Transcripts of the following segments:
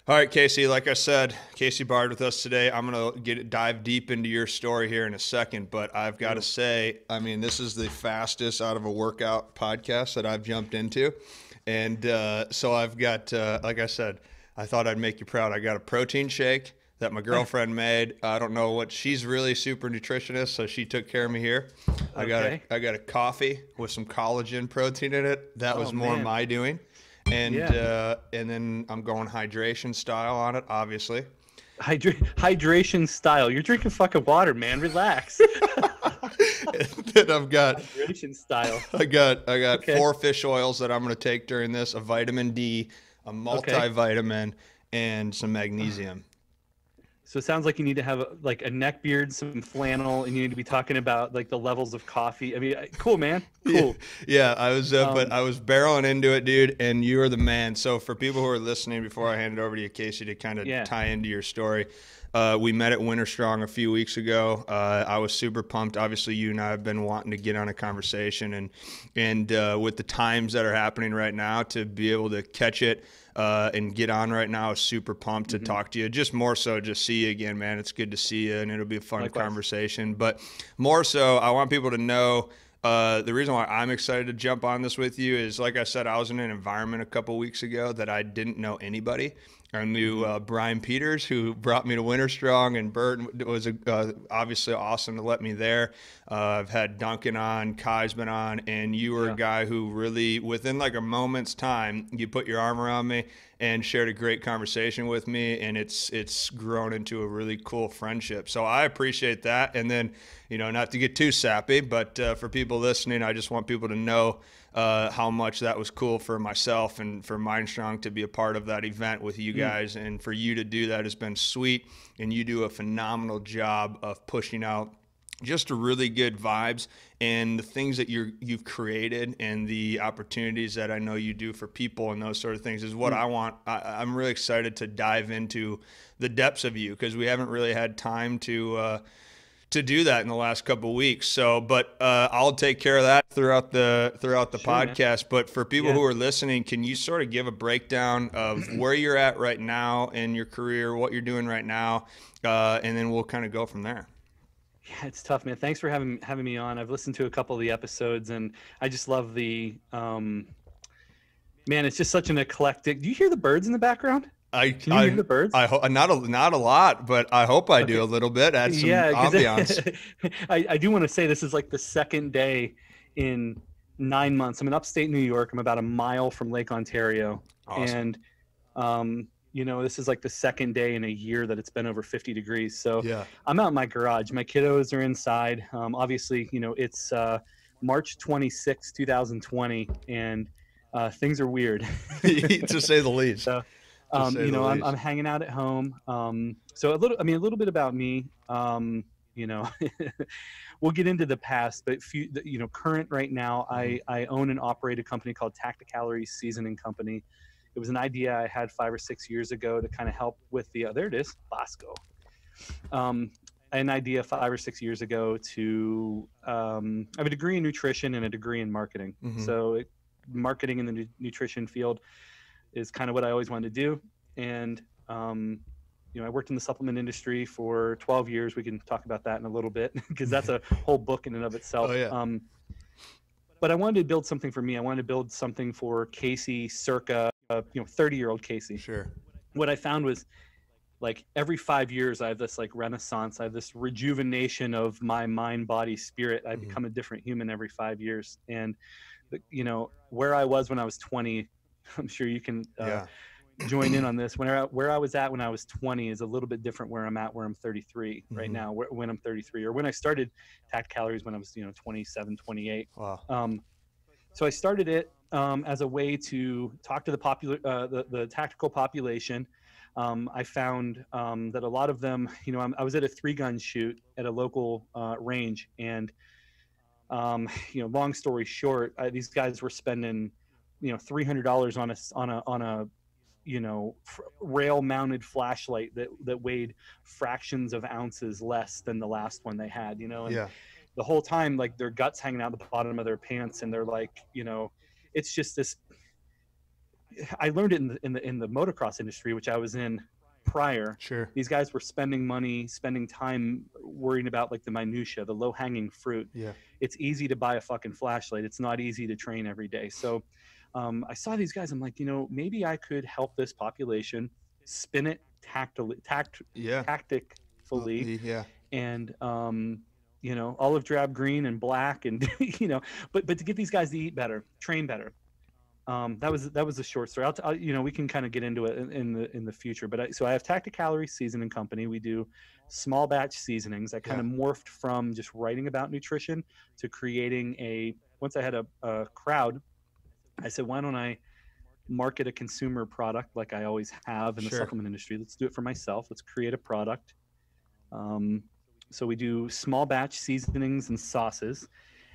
All right, Casey, like I said, Casey Bard with us today. I'm going to dive deep into your story here in a second, but I've got to say, I mean, this is the fastest out of a workout podcast that I've jumped into. And so I've got, like I said, I thought I'd make you proud. I got a protein shake that my girlfriend made. I don't know what, she's really super nutritionist, so she took care of me here. Okay. I got a coffee with some collagen protein in it. That Oh was more man. my doing. Yeah. And then I'm going hydration style on it, obviously. Hydration style. You're drinking fucking water, man. Relax. And then Hydration style. I got Okay. four fish oils that I'm going to take during this: a vitamin D, a Okay. multivitamin, and some magnesium. So it sounds like you need to have like a neck beard, some flannel, and you need to be talking about like the levels of coffee. I mean, cool, man. Cool. Yeah, I was, but Um, I was barreling into it, dude, and you are the man. So for people who are listening, before I hand it over to you, Casey, to kind of yeah. tie into your story, we met at MindStrong a few weeks ago. I was super pumped. Obviously, you and I have been wanting to get on a conversation, and with the times that are happening right now, to be able to catch it and get on right now, is super pumped to Mhm. talk to you. Just more so, just see you again, man. It's good to see you, and it'll be a fun Likewise. conversation. But more so, I want people to know. The reason why I'm excited to jump on this with you is, like I said, I was in an environment a couple weeks ago that I didn't know anybody. I knew Mhm. Brian Peters, who brought me to MindStrong, and Bert was obviously awesome to let me there. I've had Duncan on, Kai's been on, and you were a Yeah. guy who really, within like a moment's time, you put your arm around me and shared a great conversation with me, and it's grown into a really cool friendship. So I appreciate that. And then, not to get too sappy, but for people listening, I just want people to know how much that was cool for myself and for MindStrong to be a part of that event with you Mm. guys, and for you to do that has been sweet. And you do a phenomenal job of pushing out just really good vibes and the things that you've created and the opportunities that I know you do for people and those sort of things is what Mm. I want. I'm really excited to dive into the depths of you, because we haven't really had time to do that in the last couple of weeks. So, but I'll take care of that throughout the Sure, man. podcast. But for people Yeah. who are listening, can you sort of give a breakdown of where you're at right now in your career, what you're doing right now, and then we'll kind of go from there. Yeah, it's tough, man. Thanks for having me on. I've listened to a couple of the episodes, and I just love the man. It's just such an eclectic. Do you hear the birds in the background? I Can you hear I the birds? I hope not a lot, but I hope I do Okay. a little bit. Add some Yeah, because ambiance. I do want to say this is like the second day in 9 months. I'm in upstate New York. I'm about a mile from Lake Ontario, Awesome. and this is like the second day in a year that it's been over 50 degrees. So Yeah. I'm out in my garage. My kiddos are inside. Obviously, it's March 26, 2020, and things are weird. To say the least. So, To say the I'm least. hanging out at home. So a little bit about me. You know, we'll get into the past, but current right now, Mhm. I own and operate a company called Tacticalories Seasoning Company. It was an idea I had 5 or 6 years ago to kind of help with there it is, Bosco. Um, an idea 5 or 6 years ago to I have a degree in nutrition and a degree in marketing. Mhm. So marketing in the nutrition field is kind of what I always wanted to do. And, I worked in the supplement industry for 12 years. We can talk about that in a little bit because that's a whole book in and of Oh itself. yeah. But I wanted to build something for me. I wanted to build something for Casey circa, 30-year-old Casey. Sure. What I found was like every 5 years, I have this like renaissance. I have this rejuvenation of my mind, body, spirit. I Mhm. become a different human every 5 years. And, where I was when I was 20, I'm sure you can Yeah. join in on this. Where I was at when I was 20 is a little bit different where I'm at where I'm 33 right Mhm. now, when I'm 33, or when I started Tact Calories when I was, 27, 28. Wow. So I started it as a way to talk to the tactical population. I found that a lot of them, I was at a 3-gun shoot at a local range, and long story short, these guys were spending, $300 on a rail mounted flashlight that weighed fractions of ounces less than the last one they had, and Yeah. the whole time, like, their guts hanging out the bottom of their pants, and they're like, it's just this. I learned it in the motocross industry, which I was in prior. Sure. These guys were spending money, spending time worrying about like the minutia, the low hanging fruit. Yeah. It's easy to buy a fucking flashlight. It's not easy to train every day. So I saw these guys. I'm like, maybe I could help this population spin it Yeah. tactically, Yeah. and olive drab green and black, and but to get these guys to eat better, train better. That was a short story. We can kind of get into it in the future. But I have Tacticalories Seasoning Company. We do small batch seasonings. I kind of morphed from just writing about nutrition to creating once I had a crowd, I said, why don't I market a consumer product like I always have in the supplement industry? Let's do it for myself. Let's create a product. So we do small batch seasonings and sauces.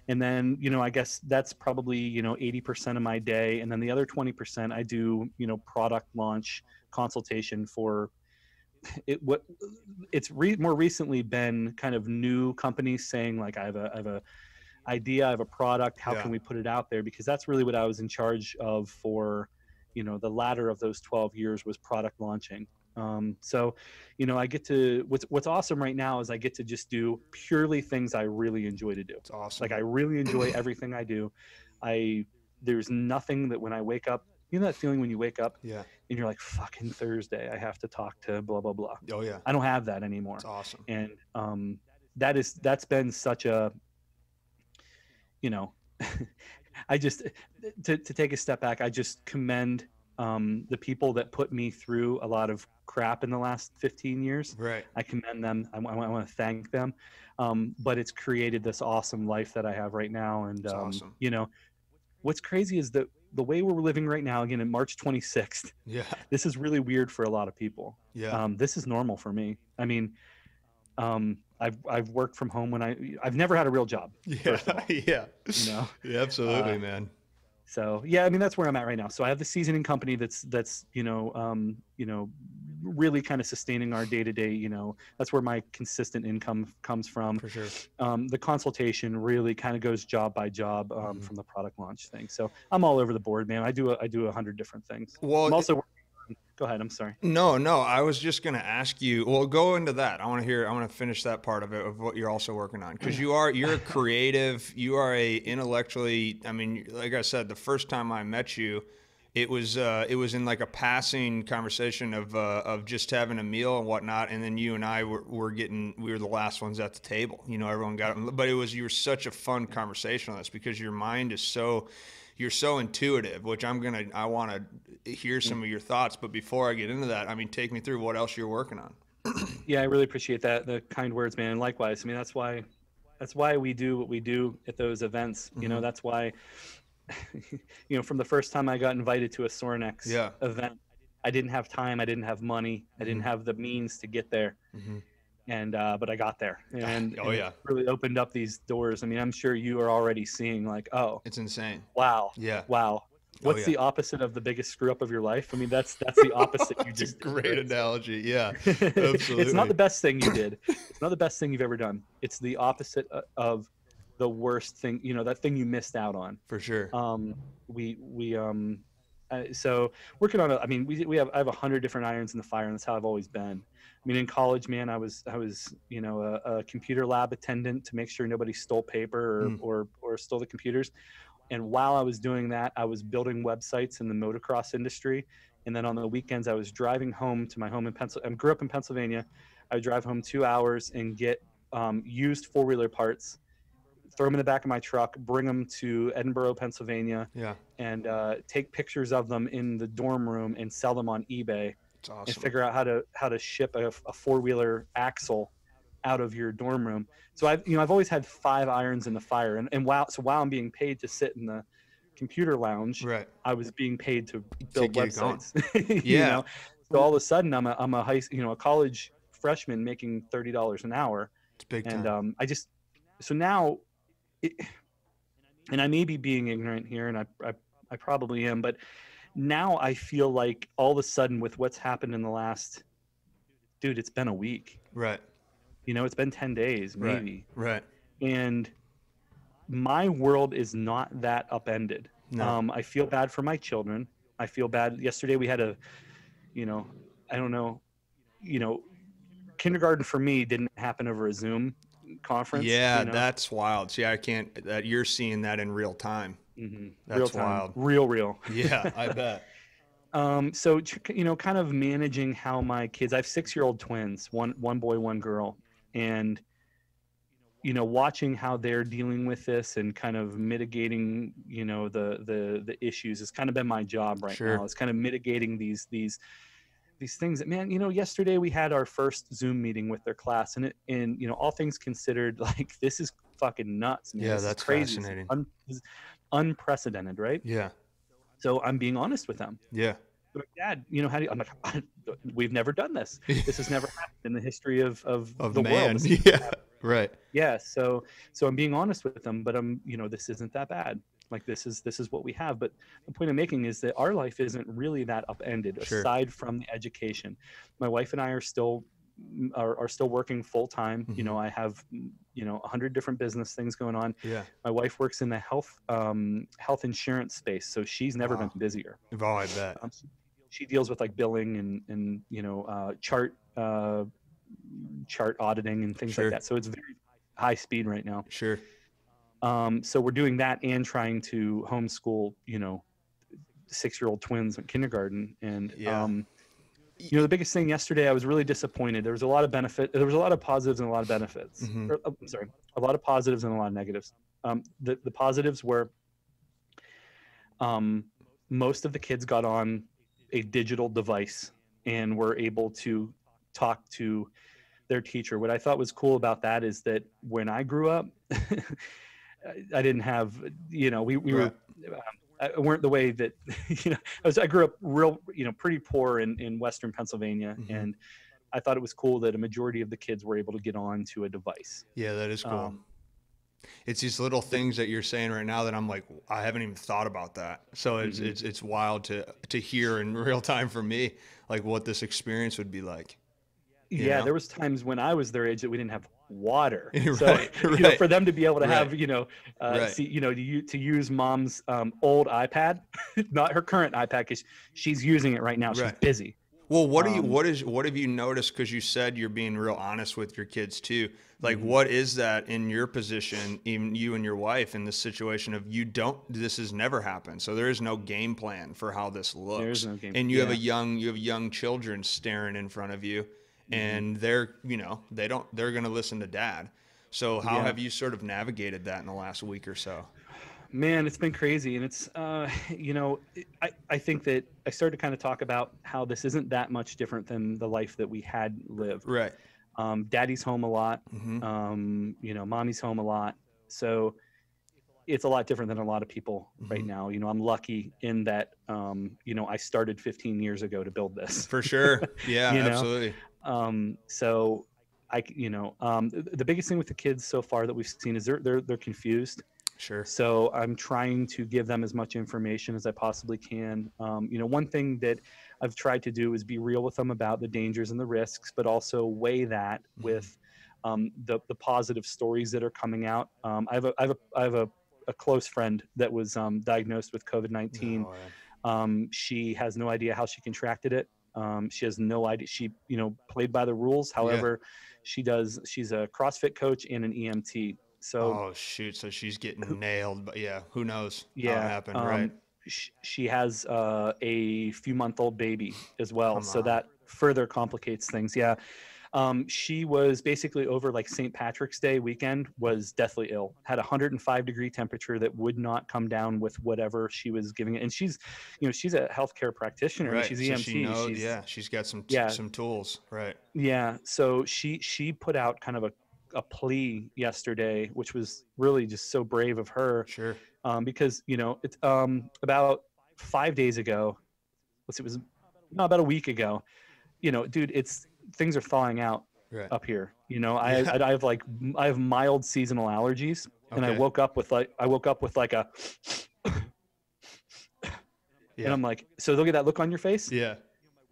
And then, I guess that's probably, 80% of my day. And then the other 20% I do, product launch consultation for it. More recently been kind of new companies saying like, I have a idea, I have a product. How can we put it out there? Because that's really what I was in charge of for, the latter of those 12 years was product launching. So, I get to, what's awesome right now is I get to just do purely things I really enjoy to do. It's awesome. Like I really enjoy everything I do. There's nothing that when I wake up, that feeling when you wake up and you're like, fucking Thursday, I have to talk to blah, blah, blah. Oh yeah. I don't have that anymore. It's awesome. And, that's been such a, I just, to take a step back, I just commend the people that put me through a lot of crap in the last 15 years. Right. I commend them. I want to thank them. But it's created this awesome life that I have right now. And, awesome. What's crazy is that the way we're living right now, again, in March 26th, this is really weird for a lot of people. Yeah. This is normal for me. I mean, I've worked from home I've never had a real job. Yeah. Yeah. Yeah, absolutely, man. So yeah, I mean, that's where I'm at right now. So I have the seasoning company that's really kind of sustaining our day to day. That's where my consistent income comes from. For sure. The consultation really kind of goes job by job from the product launch thing. So I'm all over the board, man. I do 100 different things. Well, I'm also go ahead. I'm sorry. No. I was just going to ask you, well, go into that. I want to finish that part of it, of what you're also working on. Cause you're a creative, you are intellectually, I mean, like I said, the first time I met you, it was in like a passing conversation of just having a meal and whatnot. And then you and I we were the last ones at the table, everyone got it. But you were such a fun conversation on this because your mind is you're so intuitive, which I want to hear some of your thoughts. But before I get into that, I mean, take me through what else you're working on. Yeah, I really appreciate that. The kind words, man. And likewise, I mean, that's why we do what we do at those events. That's why, from the first time I got invited to a Sorinex event, I didn't have time. I didn't have money. I didn't have the means to get there. And, but I got there and it really opened up these doors. I mean, I'm sure you are already seeing like, oh, it's insane. Wow. Yeah. Wow. What's the opposite of the biggest screw up of your life? I mean, that's the opposite. It's a great analogy. Yeah, absolutely. It's not the best thing you did. It's not the best thing you've ever done. It's the opposite of the worst thing, that thing you missed out on. For sure. So working on I have 100 different irons in the fire, and that's how I've always been. I mean, in college, man, I was a computer lab attendant to make sure nobody stole paper or stole the computers. And while I was doing that, I was building websites in the motocross industry. And then on the weekends, I was driving home to my home in Pennsylvania. I grew up in Pennsylvania. I would drive home 2 hours and get used four-wheeler parts, throw them in the back of my truck, bring them to Edinburgh, Pennsylvania, and take pictures of them in the dorm room and sell them on eBay. That's awesome. And figure out how to ship a four-wheeler axle out of your dorm room. So I've always had 5 irons in the fire, and while I'm being paid to sit in the computer lounge, I was being paid to build websites. So all of a sudden I'm a college freshman making $30 an hour. It's big time. And so now, and I may be being ignorant here, and I probably am, but now I feel like all of a sudden with what's happened in the last, dude, it's been a week. Right. It's been 10 days, maybe. Right. And my world is not that upended. No. I feel bad for my children. I feel bad. Yesterday we had a, I don't know, kindergarten for me didn't happen over a Zoom conference, Yeah, that's wild. See, I can't, that you're seeing that in real time. real That's time, wild. real. Yeah, I bet. So, kind of managing how my kids, I have 6-year-old twins, one boy, one girl. And, watching how they're dealing with this and kind of mitigating, the issues has kind of been my job right Sure. now. It's kind of mitigating these things that, man, yesterday we had our first Zoom meeting with their class, and all things considered, like, this is fucking nuts, man. Yeah, This is that's crazy. fascinating. This is unprecedented, right? Yeah. So I'm being honest with them. Yeah. They're like, Dad, how do you, I'm like, we've never done this. This has never happened in the history of the man. world. Yeah. Right. Yeah. So I'm being honest with them, but this isn't that bad. Like, this is what we have. But the point I'm making is that our life isn't really that upended, Sure. aside from the education. My wife and I are still working full time. Mm-hmm. I have 100 different business things going on. Yeah. My wife works in the health insurance space, so she's never been busier. Oh, I bet. She deals with like billing and chart auditing and things Sure. like that. So it's very high speed right now. Sure. So we're doing that and trying to homeschool 6-year-old twins in kindergarten. And Yeah. the biggest thing yesterday, I was really disappointed. There was a lot of there was a lot of positives and a lot of benefits. Mm-hmm. I'm sorry, a lot of positives and a lot of negatives. The positives were most of the kids got on a digital device and were able to talk to their teacher. What I thought was cool about that is that when I grew up, I didn't have, we Right. weren't the way that, I grew up real, pretty poor in Western Pennsylvania. Mm-hmm. And I thought it was cool that a majority of the kids were able to get on to a device. Yeah, that is cool. It's these little things that you're saying right now that I'm like, I haven't even thought about that. So it's wild to hear in real time for me, like what this experience would be like. Yeah, there was times when I was their age that we didn't have water. Right, So right. for them to be able to Right. have Right. to use mom's old iPad, not her current iPad, because she's using it right now. She's Right. busy. Well, what have you noticed? Because you said you're being real honest with your kids too. Like, what is that in your position, even you and your wife, in this situation of this has never happened. So there is no game plan for how this looks. There is no game. And you have young children staring in front of you, and they're going to listen to dad. So how have you sort of navigated that in the last week or so? Man, it's been crazy. And it's, I think that I started to kind of talk about how this isn't that much different than the life that we had lived. Right. Daddy's home a lot. Mm-hmm. Mommy's home a lot. So it's a lot different than a lot of people right now. I'm lucky in that, I started 15 years ago to build this. For sure. Yeah, absolutely. So the biggest thing with the kids so far that we've seen is they're confused. Sure. So I'm trying to give them as much information as I possibly can. One thing that I've tried to do is be real with them about the dangers and the risks, but also weigh that with the positive stories that are coming out. I have a close friend that was diagnosed with COVID-19. Oh, yeah. She has no idea how she contracted it. She has no idea. She, played by the rules. However, she's a CrossFit coach and an EMT. So, oh shoot! So she's getting nailed, but who knows how it happened, right? right? She has a few-month-old baby as well, so that further complicates things. Yeah, she was basically over like St. Patrick's Day weekend was deathly ill. Had 105-degree temperature that would not come down with whatever she was giving it. And she's a healthcare practitioner. Right. She's so EMT. She knows, she's got some tools. Right. Yeah. So she put out kind of a plea yesterday, which was really just so brave of her. Sure. Because it's about 5 days ago. It was about a week ago. Dude, things are thawing out up here. I have mild seasonal allergies, and I woke up with like a. And I'm like, so they'll get that look on your face. Yeah.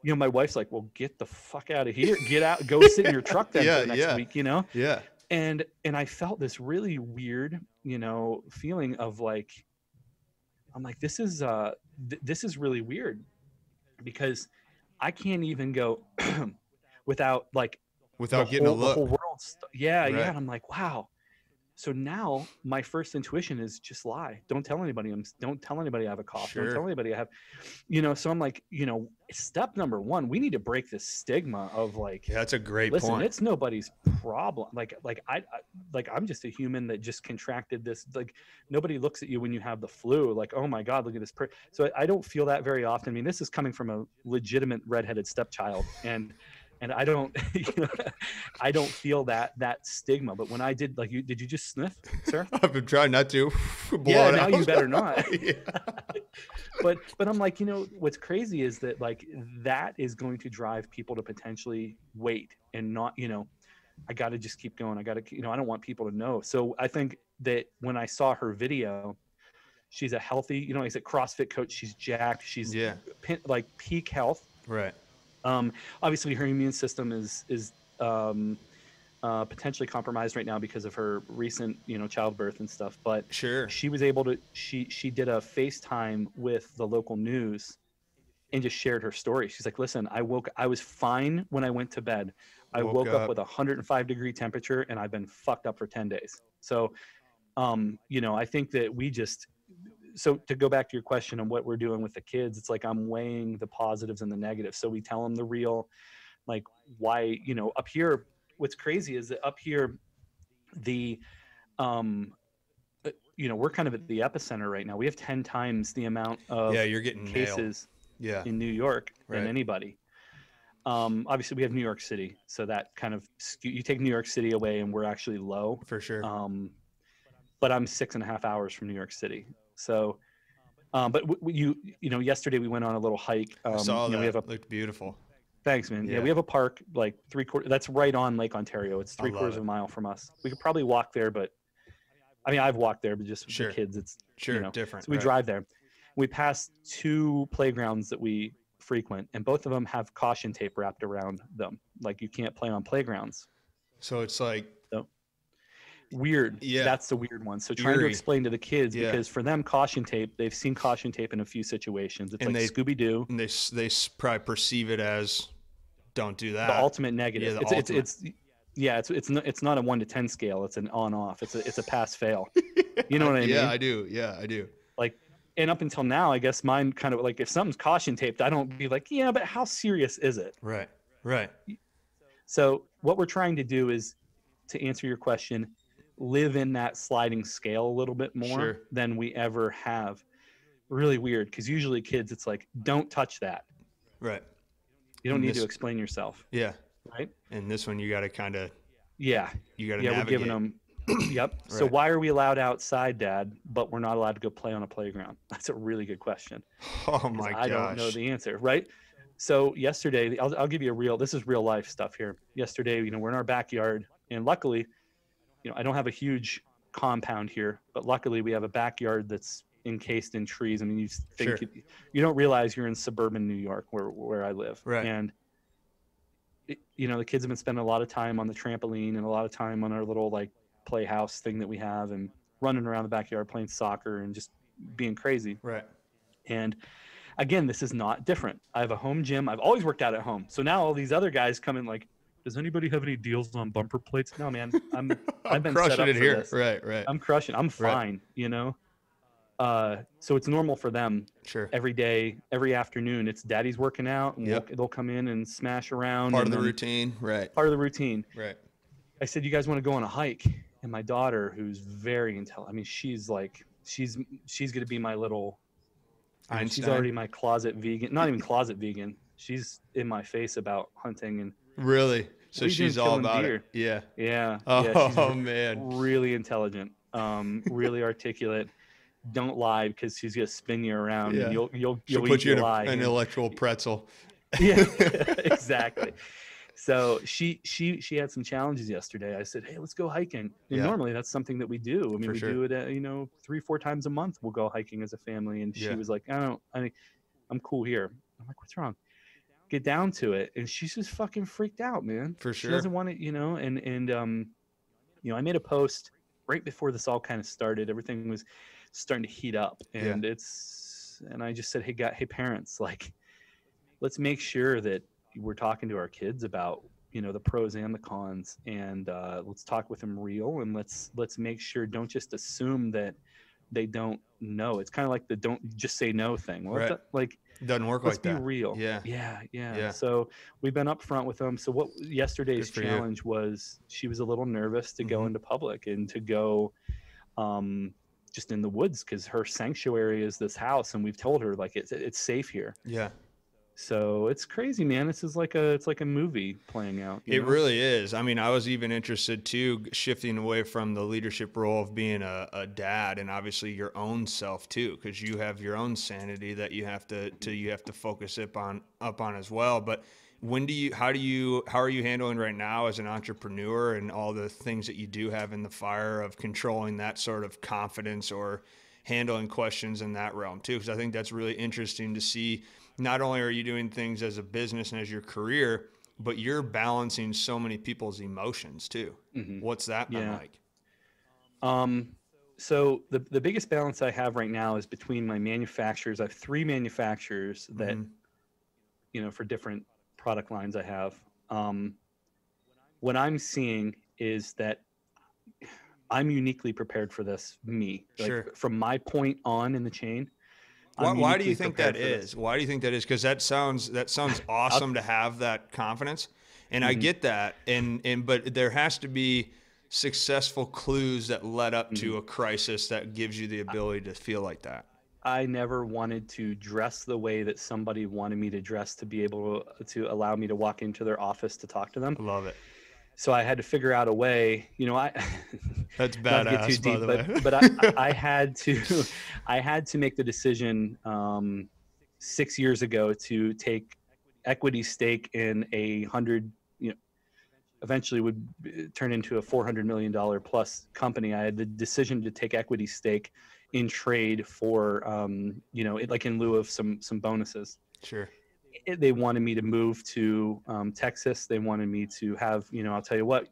My wife's like, well, get the fuck out of here. Get out. Go sit in your truck then for the next week. Yeah. And I felt this really weird, feeling of like, I'm like, this is this is really weird because I can't even go without like Without getting a the whole look. world. Yeah. Right. And I'm like, wow. So now my first intuition is just lie. Don't tell anybody. Don't tell anybody I have a cough. Don't tell Sure. anybody I have, so I'm like, step number one, we need to break this stigma of like, Yeah, that's a great listen, point. it's nobody's problem. Like I'm just a human that just contracted this. Like nobody looks at you when you have the flu. Like, oh my God, look at this. So I don't feel that very often. I mean, this is coming from a legitimate redheaded stepchild, and I don't, I don't feel that stigma. But when I did, like, did you just sniff, sir? I've been trying not to. Yeah, now you better not. Yeah. But I'm like, what's crazy is that like that is going to drive people to potentially wait and not, I got to just keep going. I got to, I don't want people to know. So I think that when I saw her video, she's a healthy, he's a CrossFit coach. She's jacked. She's like peak health. Right. Obviously her immune system is potentially compromised right now because of her recent, childbirth and stuff. But sure, she was able to, she did a FaceTime with the local news and just shared her story. She's like, listen, I was fine when I went to bed. I woke up with 105-degree temperature and I've been fucked up for 10 days. So, I think that so to go back to your question on what we're doing with the kids, it's like I'm weighing the positives and the negatives. So we tell them the real, like why, up here, what's crazy is that up here, we're kind of at the epicenter right now. We have 10 times the amount of you're getting cases in New York than anybody. Obviously we have New York City. So that kind of, you take New York City away and we're actually low. For sure. But I'm 6.5 hours from New York City. So, but yesterday we went on a little hike. I saw that. It looked beautiful. Thanks, man. Yeah, we have a park like 3/4. That's right on Lake Ontario. It's 3/4 of a mile from us. We could probably walk there, but I mean, I've walked there, but just with the kids, it's different. So we drive there. We pass 2 playgrounds that we frequent, and both of them have caution tape wrapped around them. Like you can't play on playgrounds. So it's like weird. Yeah, that's the weird one. So trying to explain to the kids because for them, caution tape, they've seen caution tape in a few situations. It's like Scooby-Doo, and they probably perceive it as don't do that. The ultimate negative. It's not a 1 to 10 scale. It's an on-off. It's a pass-fail. You know what I mean? Yeah, I do. Yeah, I do. Like, and up until now, I guess mine kind of like if something's caution taped, I don't be like, yeah, but how serious is it? Right. So what we're trying to do is, to answer your question, live in that sliding scale a little bit more than we ever have. Really weird because usually kids, it's like, don't touch that. Right. You don't need to explain yourself. Yeah. Right. And this one, you got to kind of. Yeah. You got to navigate. We're giving them. Yep. Right. So why are we allowed outside, Dad, but we're not allowed to go play on a playground? That's a really good question. Oh my gosh. I don't know the answer. Right. So yesterday, I'll give you this is real life stuff here. Yesterday, we're in our backyard, and luckily, I don't have a huge compound here, but luckily we have a backyard that's encased in trees. I mean, you think you don't realize you're in suburban New York where I live. Right. And the kids have been spending a lot of time on the trampoline and a lot of time on our little like playhouse thing that we have and running around the backyard playing soccer and just being crazy. Right. And again, this is not different. I have a home gym. I've always worked out at home. So now all these other guys come in like, does anybody have any deals on bumper plates? No, man. I've been crushing set up it for here. this. Right. I'm crushing. I'm fine, So it's normal for them. Sure. Every day, every afternoon, it's daddy's working out, and they'll come in and smash around. Part of the routine, right? Part of the routine, right? I said, you guys want to go on a hike? And my daughter, who's very intelligent, I mean, she's going to be my little. She's already my closet vegan. Not even closet vegan. She's in my face about hunting and. Really? So she's all about it. Yeah. Yeah. Oh man. Really intelligent. Really articulate. Don't lie because she's gonna spin you around and you'll put you in an intellectual pretzel. Yeah, exactly. So she had some challenges yesterday. I said, hey, let's go hiking. And normally that's something that we do. I mean, do it 3-4 times a month. We'll go hiking as a family. And she was like, I'm cool here. I'm like, what's wrong? Get down to it, and she's just fucking freaked out, man. For sure. She doesn't want it, and I made a post right before this all kind of started. Everything was starting to heat up, and it's and I just said, hey parents, like, let's make sure that we're talking to our kids about, the pros and the cons, and let's talk with them real, and let's make sure, don't just assume that they don't know. It's kind of like the don't just say no thing. Well, Right. like, Doesn't work let's like be that. real. Yeah. Yeah. So we've been upfront with them. So what yesterday's Good for challenge was, she was a little nervous to go into public and to go just in the woods, because her sanctuary is this house, and we've told her, like, it's safe here. Yeah. So it's crazy, man. It's like a movie playing out. It really is. I mean, I was even interested too, shifting away from the leadership role of being a dad, and obviously your own self too, because you have your own sanity that you have to focus up on as well. But how are you handling right now as an entrepreneur, and all the things that you do have in the fire of controlling that sort of confidence or handling questions in that realm too? Because I think that's really interesting to see. Not only are you doing things as a business and as your career, but you're balancing so many people's emotions too. What's that been like? So the biggest balance I have right now is between my manufacturers. I have 3 manufacturers that, for different product lines I have. What I'm seeing is that I'm uniquely prepared for this, me. Sure. Like, from my point on in the chain. Why do you think that is? Why do you think that is? Because that sounds awesome to have that confidence, and I get that, but there has to be successful clues that led up to a crisis that gives you the ability to feel like that. I never wanted to dress the way that somebody wanted me to dress to be able to allow me to walk into their office to talk to them. I love it. So I had to figure out a way, that's badass, not to get too deep, by the way. but I had to make the decision 6 years ago to take equity stake in a eventually would turn into a $400 million plus company. I had the decision to take equity stake in trade for, like in lieu of some bonuses. Sure. They wanted me to move to Texas. They wanted me to have, I'll tell you what,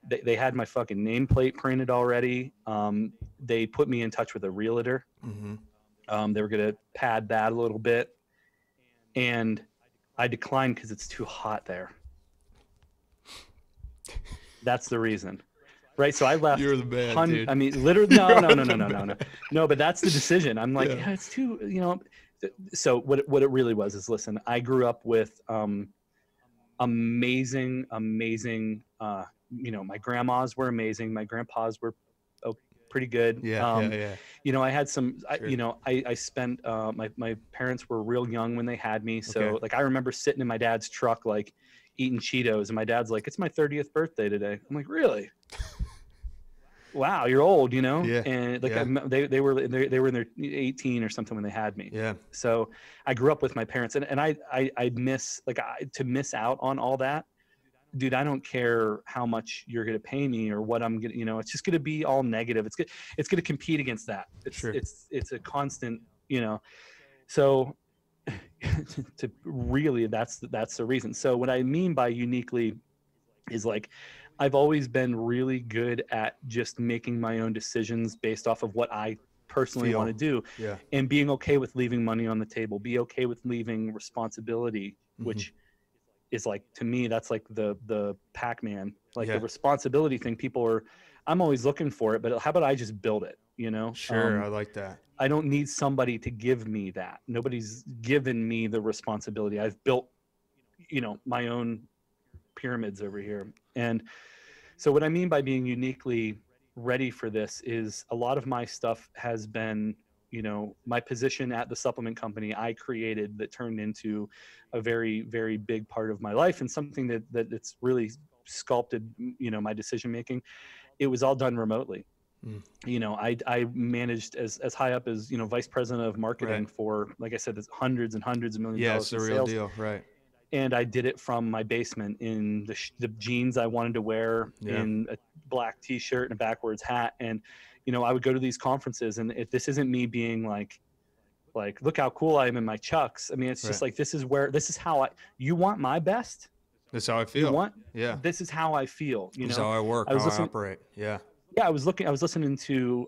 they had my fucking nameplate printed already. They put me in touch with a realtor. They were going to pad that a little bit. And I declined because it's too hot there. That's the reason. Right. So I left. You're the man, dude. I mean, literally, no, but that's the decision. I'm like, yeah, it's too, So what it really was is, listen, I grew up with amazing, my grandmas were amazing. My grandpas were pretty good. Yeah. I had some, Sure. I spent, my parents were real young when they had me. So like, I remember sitting in my dad's truck, like eating Cheetos, and my dad's like, it's my 30th birthday today. I'm like, really? Wow, you're old, Yeah. And like, they were in their 18 or something when they had me. Yeah. So I grew up with my parents, and I miss, like, to miss out on all that, dude. I don't care how much you're going to pay me or what I'm going to, it's just going to be all negative. It's going to compete against that. It's a constant, so to really, that's the reason. So what I mean by uniquely is, like, I've always been really good at just making my own decisions based off of what I personally want to do, and being okay with leaving money on the table, be okay with leaving responsibility, which is, like, to me, that's like the Pac-Man, like the responsibility thing. I'm always looking for it, but how about I just build it, Sure. I like that. I don't need somebody to give me that. Nobody's given me the responsibility. I've built, my own pyramids over here. And so what I mean by being uniquely ready for this is, a lot of my stuff has been, my position at the supplement company I created, that turned into a very, very big part of my life, and something that it's really sculpted, my decision making. It was all done remotely. I managed as high up as, vice president of marketing for, like I said, there's hundreds and hundreds of millions of dollars in sales. Yeah, it's a real deal, right? And I did it from my basement in the jeans I wanted to wear, in a black t-shirt and a backwards hat. And, I would go to these conferences, and this isn't me being like, look how cool I am in my Chucks. I mean, it's just like, this is how you want my best. That's how I feel. This is how I feel. That's how I work, how I operate. Yeah. Yeah, I was listening to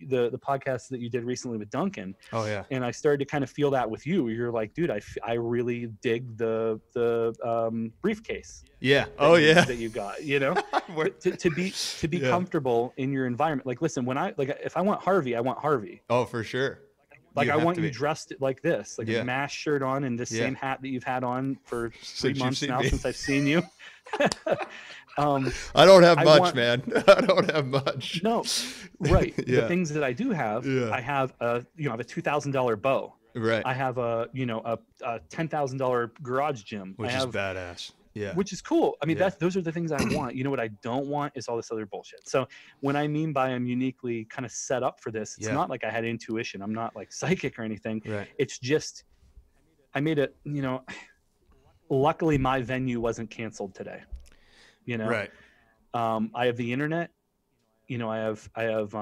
the podcast that you did recently with Duncan. Oh yeah. And I started to kind of feel that with you. You're like, dude, I really dig the briefcase. Yeah. That you got, you know, We're- to be Yeah. comfortable in your environment. Like, listen, if I want Harvey, I want Harvey. Oh, for sure. Like, I have want to you be. dressed like this, like Yeah. a MASH shirt on and this Yeah. same hat that you've had on for 3 Since you've months seen now me. since I've seen you. I don't have much, man. I don't have much. No, right. Yeah. The things that I do have, Yeah. I have I have a $2,000 bow. Right. I have a $10,000 garage gym. Which I have, is badass. Yeah. Which is cool. I mean, Yeah. those are the things I want. You know what I don't want is all this other bullshit. So when I mean by I'm uniquely kind of set up for this, it's Yeah. not like I had intuition. I'm not like psychic or anything. Right. It's just, I made it, luckily my venue wasn't canceled today. Right. I have the internet, I have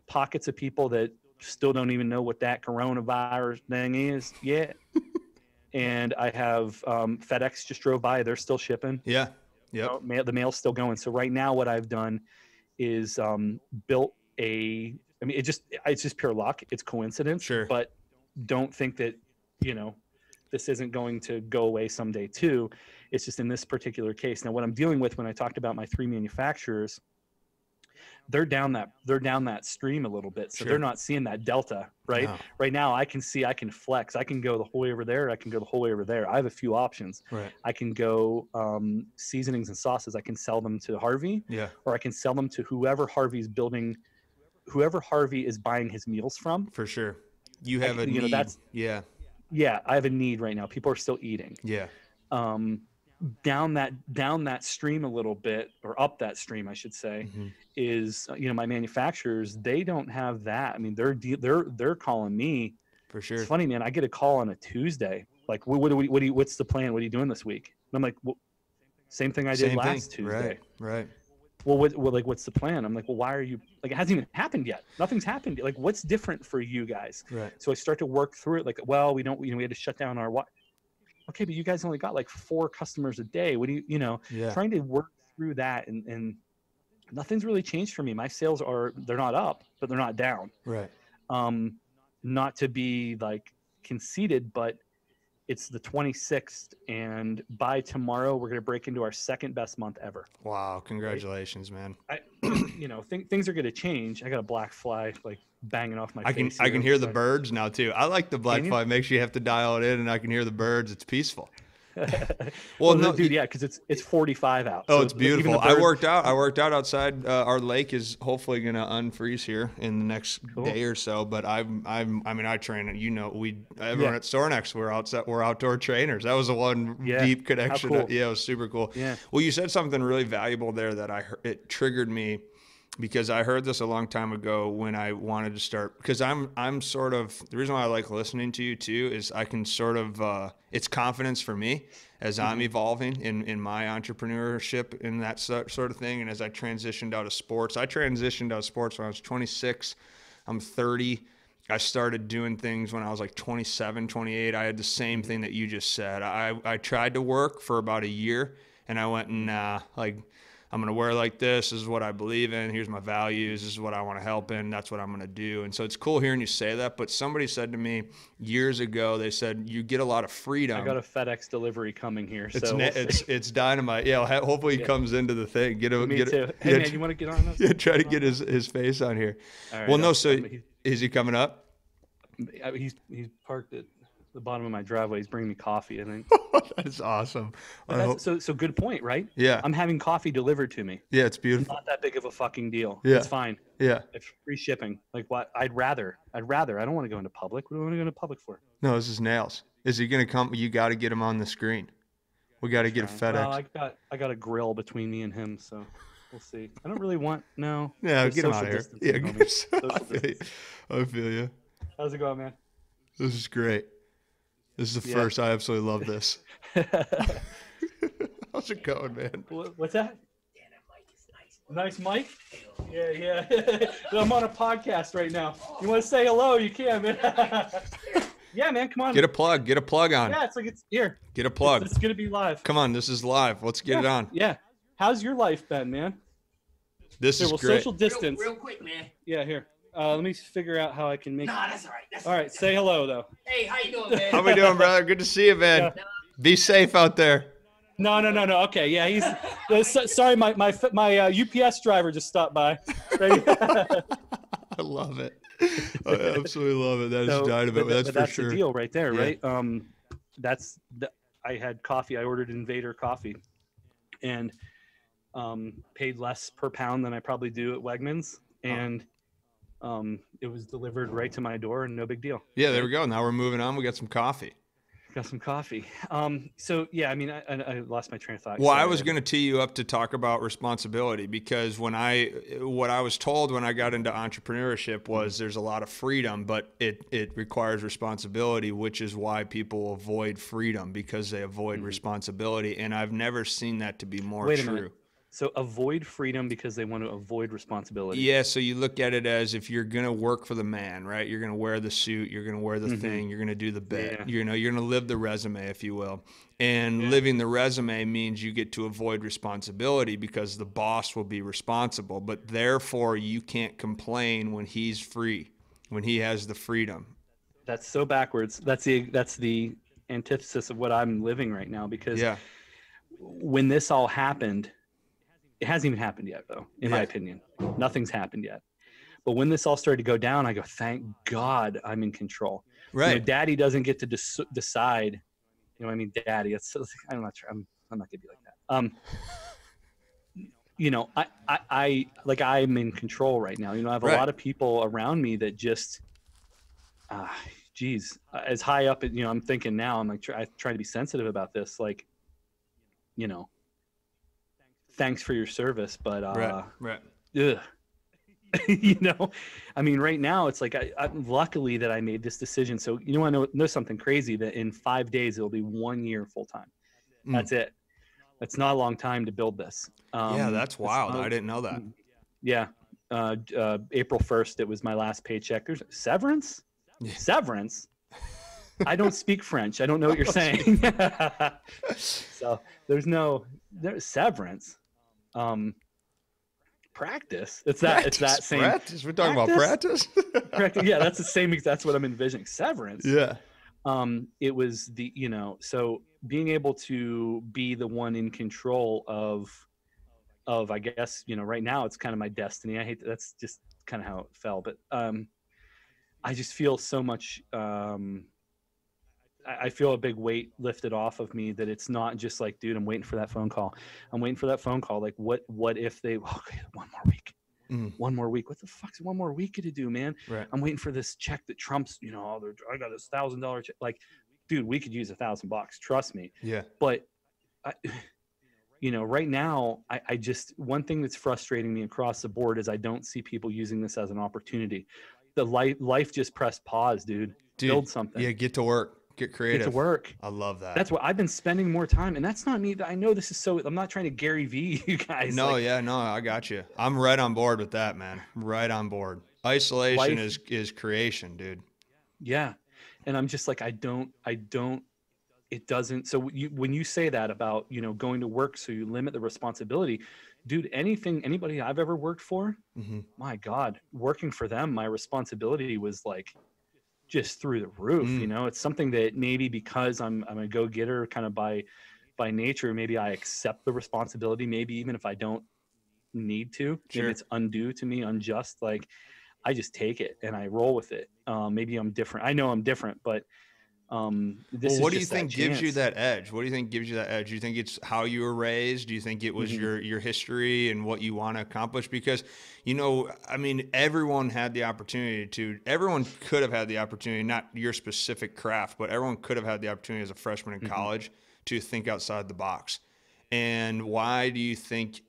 pockets of people that still don't even know what that coronavirus thing is yet. And I have FedEx just drove by. They're still shipping. Yeah. Yep. The mail's still going. So right now what I've done is built it's just pure luck. It's coincidence. Sure. But don't think that, this isn't going to go away someday too. It's just in this particular case. Now what I'm dealing with when I talked about my 3 manufacturers, they're down that stream a little bit. So Sure. they're not seeing that delta, right? No. Right now I can flex. I can go the whole way over there. I can go the whole way over there. I have a few options. Right. I can go seasonings and sauces. I can sell them to Harvey, Yeah. or I can sell them to whoever Harvey is buying his meals from. For sure. You have a need. Yeah. Yeah, I have a need right now. People are still eating. Yeah. Down that stream a little bit, or up that stream, I should say, Mm-hmm. is my manufacturers. They don't have that. I mean, they're calling me. For sure. It's funny, man. I get a call on a Tuesday, like, what's the plan? What are you doing this week? And I'm like, well, same thing I did last Tuesday. Right. Well, what's the plan? I'm like, well, why are you, like, it hasn't even happened yet. Nothing's happened yet. Like, what's different for you guys? Right. So I start to work through it. Like, well, we had to shut down our okay, but you guys only got like 4 customers a day. What do Yeah. trying to work through that, and nothing's really changed for me. My sales they're not up, but they're not down. Right. Not to be like conceited, but it's the 26th, and by tomorrow we're going to break into our second best month ever. Wow. Congratulations, man. Things are going to change. I got a black fly like banging off my face. I can hear the birds now too. I like the black Can you? fly. Makes you have to dial it in, and I can hear the birds. It's peaceful. Well, no, dude, yeah, because it's 45 out. Oh, so it's even beautiful. the I birds- worked out outside. Our lake is hopefully going to unfreeze here in the next day or so. But I train. Everyone at Sornex, we're outdoor trainers. That was the one deep connection. How cool. Yeah, it was super cool. Yeah. Well, you said something really valuable there that it triggered me, because I heard this a long time ago when I wanted to start, because I'm sort of, the reason why I like listening to you too is I can sort of, it's confidence for me as I'm evolving in my entrepreneurship and that sort of thing. And as I transitioned out of sports when I was 26. I'm 30. I started doing things when I was like 27, 28. I had the same thing that you just said. I tried to work for about a year, and I went, nah, like, I'm going to wear like this. This is what I believe in. Here's my values. This is what I want to help in. That's what I'm going to do. And so it's cool hearing you say that. But somebody said to me years ago, they said, you get a lot of freedom. I got a FedEx delivery coming here. So it's dynamite. Yeah. Hopefully he comes into the thing. Me too. Hey, man, you want to get on this? Yeah. Try to get his face on here. All right, Well, no. So is he coming up? He's parked at the bottom of my driveway. He's bringing me coffee, I think. That's awesome. So good point, right? Yeah. I'm having coffee delivered to me. Yeah. It's beautiful. Not that big of a fucking deal. Yeah. It's fine. Yeah. It's free shipping. Like, what? I'd rather. I don't want to go into public. What do I want to go into public for? No, this is Nails. Is he going to come? You got to get him on the screen. We got to get a FedEx. Well, I got a grill between me and him, so we'll see. I don't really want no. Yeah, There's get him out social of distancing, here. Yeah, homie. I feel you. How's it going, man? This is great. This is the first. I absolutely love this. How's it going, man? What's that? Nice mic? Yeah. I'm on a podcast right now. You want to say hello? You can, man. Yeah, man, come on. Get a plug on. Yeah, it's like it's here. Get a plug. It's gonna be live. Come on, this is live. Let's get it on. Yeah. How's your life been, man? This Here, is we'll great. social distance. Real quick, man. Yeah, here. Let me figure out how I can make. Nah, that's all right. That's All right, say hello though. Hey, how you doing, man? How we doing, brother? Good to see you, man. Yeah. Be safe out there. No. Okay, yeah, sorry. My UPS driver just stopped by. I love it. I absolutely love it. That is dynamite. That's for that's sure. the deal right there, Yeah. right? I had coffee. I ordered Invader coffee, and paid less per pound than I probably do at Wegmans, and it was delivered right to my door, and no big deal. Yeah, there we go. Now we're moving on. We got some coffee. Got some coffee. So yeah, I mean, I lost my train of thought. Well, I was going to tee you up to talk about responsibility, because what I was told when I got into entrepreneurship was there's a lot of freedom, but it requires responsibility, which is why people avoid freedom, because they avoid responsibility. And I've never seen that to be more true. Minute. So avoid freedom because they want to avoid responsibility. Yeah, so you look at it as, if you're going to work for the man, right? You're going to wear the suit, you're going to wear the thing, you're going to do the bit. Yeah. You're going to live the resume, if you will. And living the resume means you get to avoid responsibility because the boss will be responsible, but therefore you can't complain when he's free, when he has the freedom. That's so backwards. That's the antithesis of what I'm living right now, because when this all happened, it hasn't even happened yet, though, in my opinion. Nothing's happened yet. But when this all started to go down, I go, thank God I'm in control. Right. You know, Daddy doesn't get to decide. You know, I mean, Daddy. I'm not sure. I'm not gonna be like that. You know, I'm in control right now. You know, I have a lot of people around me that just, as high up. You know, I'm thinking now. I'm like, I try to be sensitive about this. Like, you know, thanks for your service, but right. You know, I mean, right now it's like I'm luckily that I made this decision. So, you know, I know something crazy, that in 5 days it'll be 1 year full time. That's it. That's not a long time to build this. Yeah, that's wild. I didn't know that. Yeah. April 1st, it was my last paycheck. There's severance. Severance. I don't speak French. I don't know what you're saying. So there's severance. Practice. It's that same practice. We're talking about practice. Yeah, that's the same. That's what I'm envisioning. Severance. Yeah. It was so being able to be the one in control of I guess, you know, right now it's kind of my destiny. I hate that. That's just kind of how it fell. But I just feel so much. I feel a big weight lifted off of me, that it's not just like, dude, I'm waiting for that phone call. I'm waiting for that phone call. Like, what if they, okay, 1 more week, 1 more week. What the fuck's 1 more week to do, man? Right. I'm waiting for this check that trumps, you know, I got this $1,000 check. Like, dude, we could use $1,000. Trust me. Yeah. But you know, right now, I just, one thing that's frustrating me across the board is I don't see people using this as an opportunity. The life just pressed pause, dude. Build something. Yeah. Get to work. Get creative. Get to work. I love that. That's what I've been spending more time. And that's not me. I know this is so, I'm not trying to Gary V you guys. No, I got you. I'm right on board with that, man. Right on board. Isolation is creation, dude. Yeah. And I'm just like, it doesn't. So when you say that about, you know, going to work, so you limit the responsibility, dude, anybody I've ever worked for, my God, working for them, my responsibility was like, just through the roof. You know, it's something that maybe because I'm a go-getter kind of by nature, maybe I accept the responsibility, maybe even if I don't need to. Maybe it's undue to me, unjust. Like, I just take it and I roll with it. Maybe I'm different. I know I'm different, but what do you think gives you that edge? What do you think gives you that edge? Do you think it's how you were raised? Do you think it was your history and what you want to accomplish? Because, you know, I mean, everyone could have had the opportunity, not your specific craft, but everyone could have had the opportunity as a freshman in college to think outside the box. And what do you think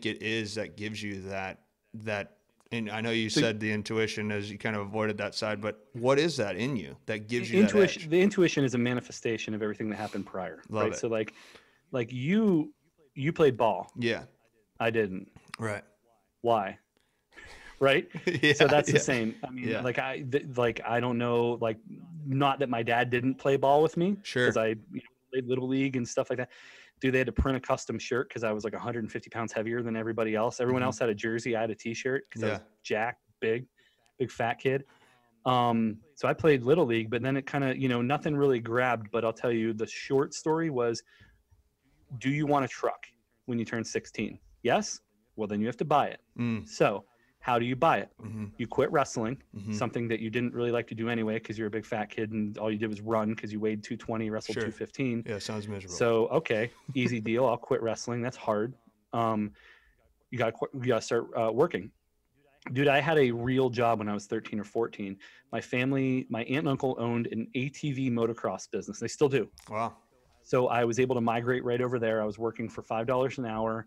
it is that gives you that, and I know you said the intuition, as you kind of avoided that side, but what is that in you that gives you that edge? The intuition is a manifestation of everything that happened prior. Love right? it. So like you played ball. Yeah. I didn't. Right. Why? Right. Yeah, so that's the same. I mean, I don't know, like, not that my dad didn't play ball with me. Sure. Because I played little league and stuff like that. Dude, they had to print a custom shirt because I was like 150 pounds heavier than everybody else. Everyone else had a jersey. I had a t-shirt because I was jacked, big fat kid. So I played Little League, but then it kind of, nothing really grabbed. But I'll tell you, the short story was, do you want a truck when you turn 16? Yes? Well, then you have to buy it. So how do you buy it? You quit wrestling, something that you didn't really like to do anyway because you're a big fat kid and all you did was run because you weighed 220, wrestled 215. Yeah, sounds miserable. So, okay, easy deal. I'll quit wrestling. That's hard. You got to start working. Dude, I had a real job when I was 13 or 14. My family, my aunt and uncle owned an ATV motocross business. They still do. Wow. So I was able to migrate right over there. I was working for $5 an hour,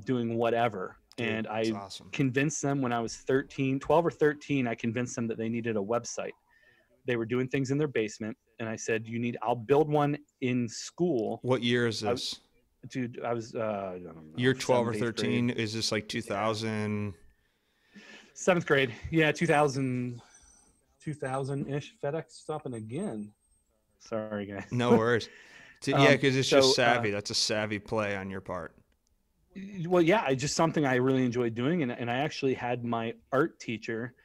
doing whatever. Dude, and I convinced them when I was 12 or 13, I convinced them that they needed a website. They were doing things in their basement. And I said, I'll build one in school. What year is this? I was, I don't know. You're 12 or 13. Grade. Is this like 2000? Seventh grade. Yeah. 2000-ish. FedEx stopping again. Sorry, guys. No worries. Yeah, because it's just savvy. That's a savvy play on your part. Well, yeah, just something I really enjoyed doing. And I actually had my art teacher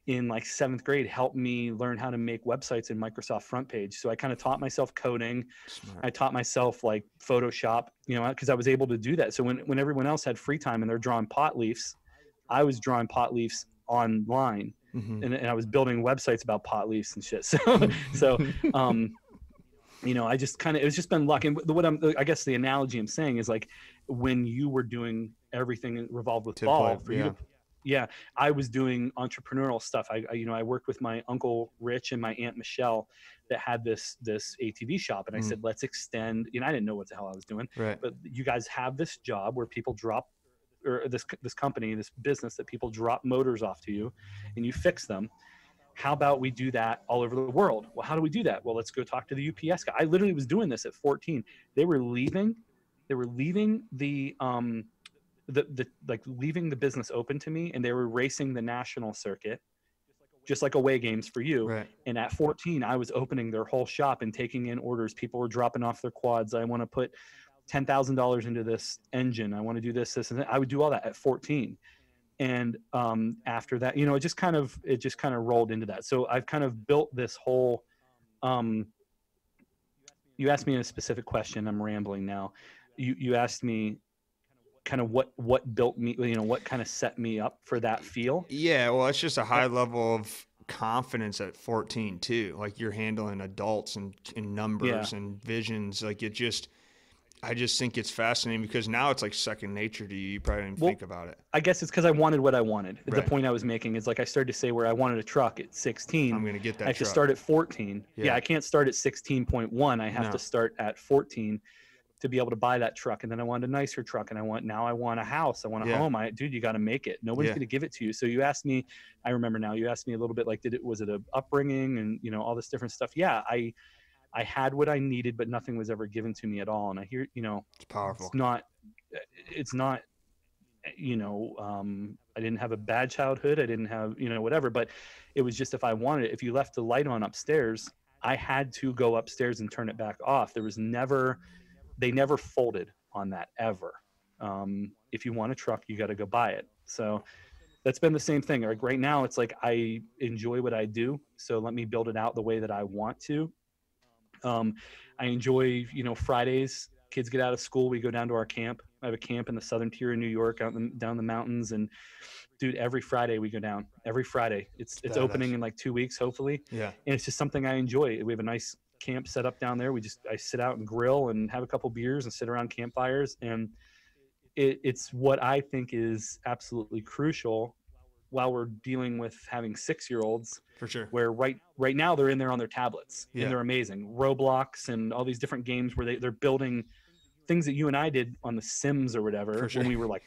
in like 7th grade help me learn how to make websites in Microsoft Front Page. So I kind of taught myself coding. Smart. I taught myself like Photoshop, because I was able to do that. So when everyone else had free time and they're drawing pot leaves, I was drawing pot leaves online. And I was building websites about pot leaves and shit. So I just kind of, it's just been luck. And I guess the analogy I'm saying is like when you were doing everything revolved with ball for you to, I was doing entrepreneurial stuff. I worked with my uncle Rich and my aunt Michelle that had this ATV shop. And I said, let's extend, I didn't know what the hell I was doing, but you guys have this job where people drop, or this company, this business that people drop motors off to you and you fix them. How about we do that all over the world? Well, how do we do that? Well, let's go talk to the UPS guy. I literally was doing this at 14. They were leaving leaving the business open to me, and they were racing the national circuit, just like away games for you. Right. And at 14, I was opening their whole shop and taking in orders. People were dropping off their quads. I want to put $10,000 into this engine. I want to do this, and that. I would do all that at 14. And after that, it just kind of rolled into that. So I've kind of built this whole, you asked me a specific question. I'm rambling now. You asked me kind of what built me, what kind of set me up for that feel. Yeah. Well, it's just a high level of confidence at 14 too. Like you're handling adults and numbers and visions. Like I just think it's fascinating because now it's like second nature to you. You probably didn't think about it. I guess it's because I wanted what I wanted. Right. The point I was making is like I started to say where I wanted a truck at 16. I'm going to get that I have to start at 14. Yeah, I can't start at 16.1. I have to start at 14 to be able to buy that truck. And then I wanted a nicer truck. And now I want a house. I want a home. Dude, you got to make it. Nobody's going to give it to you. So you asked me, I remember now, you asked me a little bit like, was it a upbringing and, all this different stuff? Yeah, I had what I needed, but nothing was ever given to me at all. And I hear, it's powerful. It's not, I didn't have a bad childhood. I didn't have, whatever, but it was just, if I wanted it, if you left the light on upstairs, I had to go upstairs and turn it back off. They never folded on that ever. If you want a truck, you got to go buy it. So that's been the same thing. Like right now, it's like, I enjoy what I do. So let me build it out the way that I want to. I enjoy, Fridays, kids get out of school. We go down to our camp. I have a camp in the southern tier of New York, down the mountains. And dude, every Friday we go down. Every Friday. It's opening in like 2 weeks, hopefully. Yeah. And it's just something I enjoy. We have a nice camp set up down there. I sit out and grill and have a couple beers and sit around campfires. And it's what I think is absolutely crucial while we're dealing with having 6-year-olds. For sure. Where right now they're in there on their tablets and they're amazing. Roblox and all these different games where they're building things that you and I did on the Sims or whatever when we were like,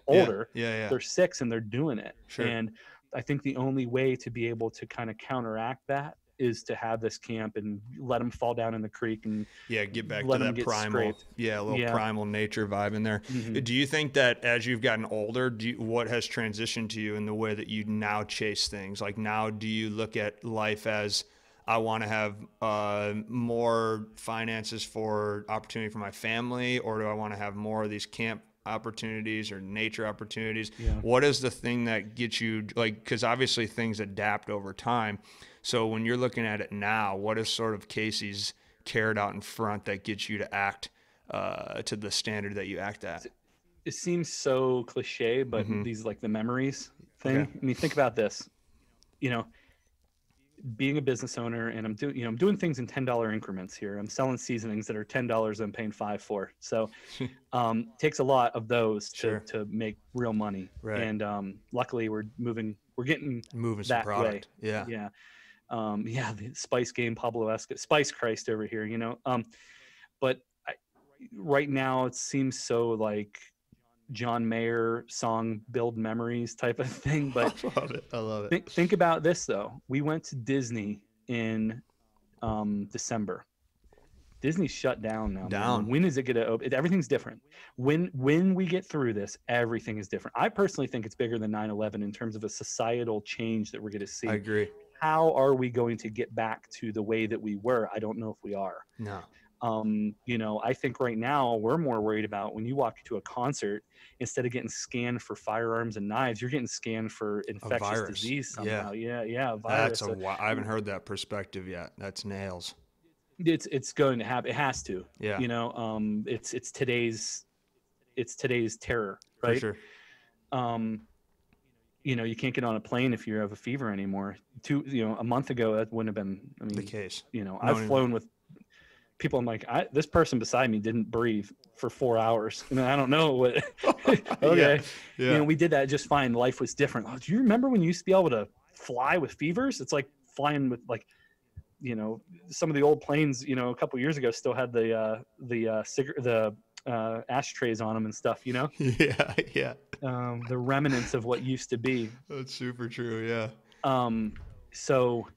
older. Yeah. They're 6 and they're doing it. Sure. And I think the only way to be able to kind of counteract that is to have this camp and let them fall down in the creek and get back to that primal, primal nature vibe in there. Mm-hmm. Do you think that as you've gotten older, what has transitioned to you in the way that you now chase things? Like now, do you look at life as I want to have more finances for opportunity for my family, or do I want to have more of these camp opportunities or nature opportunities? Yeah. What is the thing that gets you, like, because obviously things adapt over time. So when you're looking at it now, what is sort of Casey's carrot out in front that gets you to act to the standard that you act at? It seems so cliche, but Mm-hmm. these like the memories Okay. thing. I mean, think about this. You know, being a business owner, and I'm doing things in $10 increments here. I'm selling seasonings that are $10. I'm paying 5 for. So takes a lot of those Sure. to make real money. Right. And luckily we're getting Moving some that way. product. Yeah. Yeah. Yeah. The Spice Game, Pablo Escobar, Spice Christ over here, but right now it seems so like John Mayer song, build memories type of thing. But I love it. I love it. think about this though. We went to Disney in December. Disney's shut down now. Down. Man. When is it going to open? Everything's different. When we get through this, everything is different. I personally think it's bigger than 9/11 in terms of a societal change that we're going to see. I agree. How are we going to get back to the way that we were? I don't know if we are. No. I think right now we're more worried about when you walk to a concert, instead of getting scanned for firearms and knives, you're getting scanned for infectious disease somehow. Yeah. Virus. I haven't heard that perspective yet. That's nails. It's going to happen. It has to. Yeah. It's today's terror, right? For sure. You can't get on a plane if you have a fever anymore. A month ago that wouldn't have been. I mean, The case. I've flown with people. I'm like, this person beside me didn't breathe for 4 hours. I don't know what. Okay. Yeah. We did that just fine. Life was different. Oh, do you remember when you used to be able to fly with fevers? It's like flying with like. Some of the old planes, a couple years ago still had the ashtrays on them and stuff, Yeah. the remnants of what used to be. That's super true. Yeah. So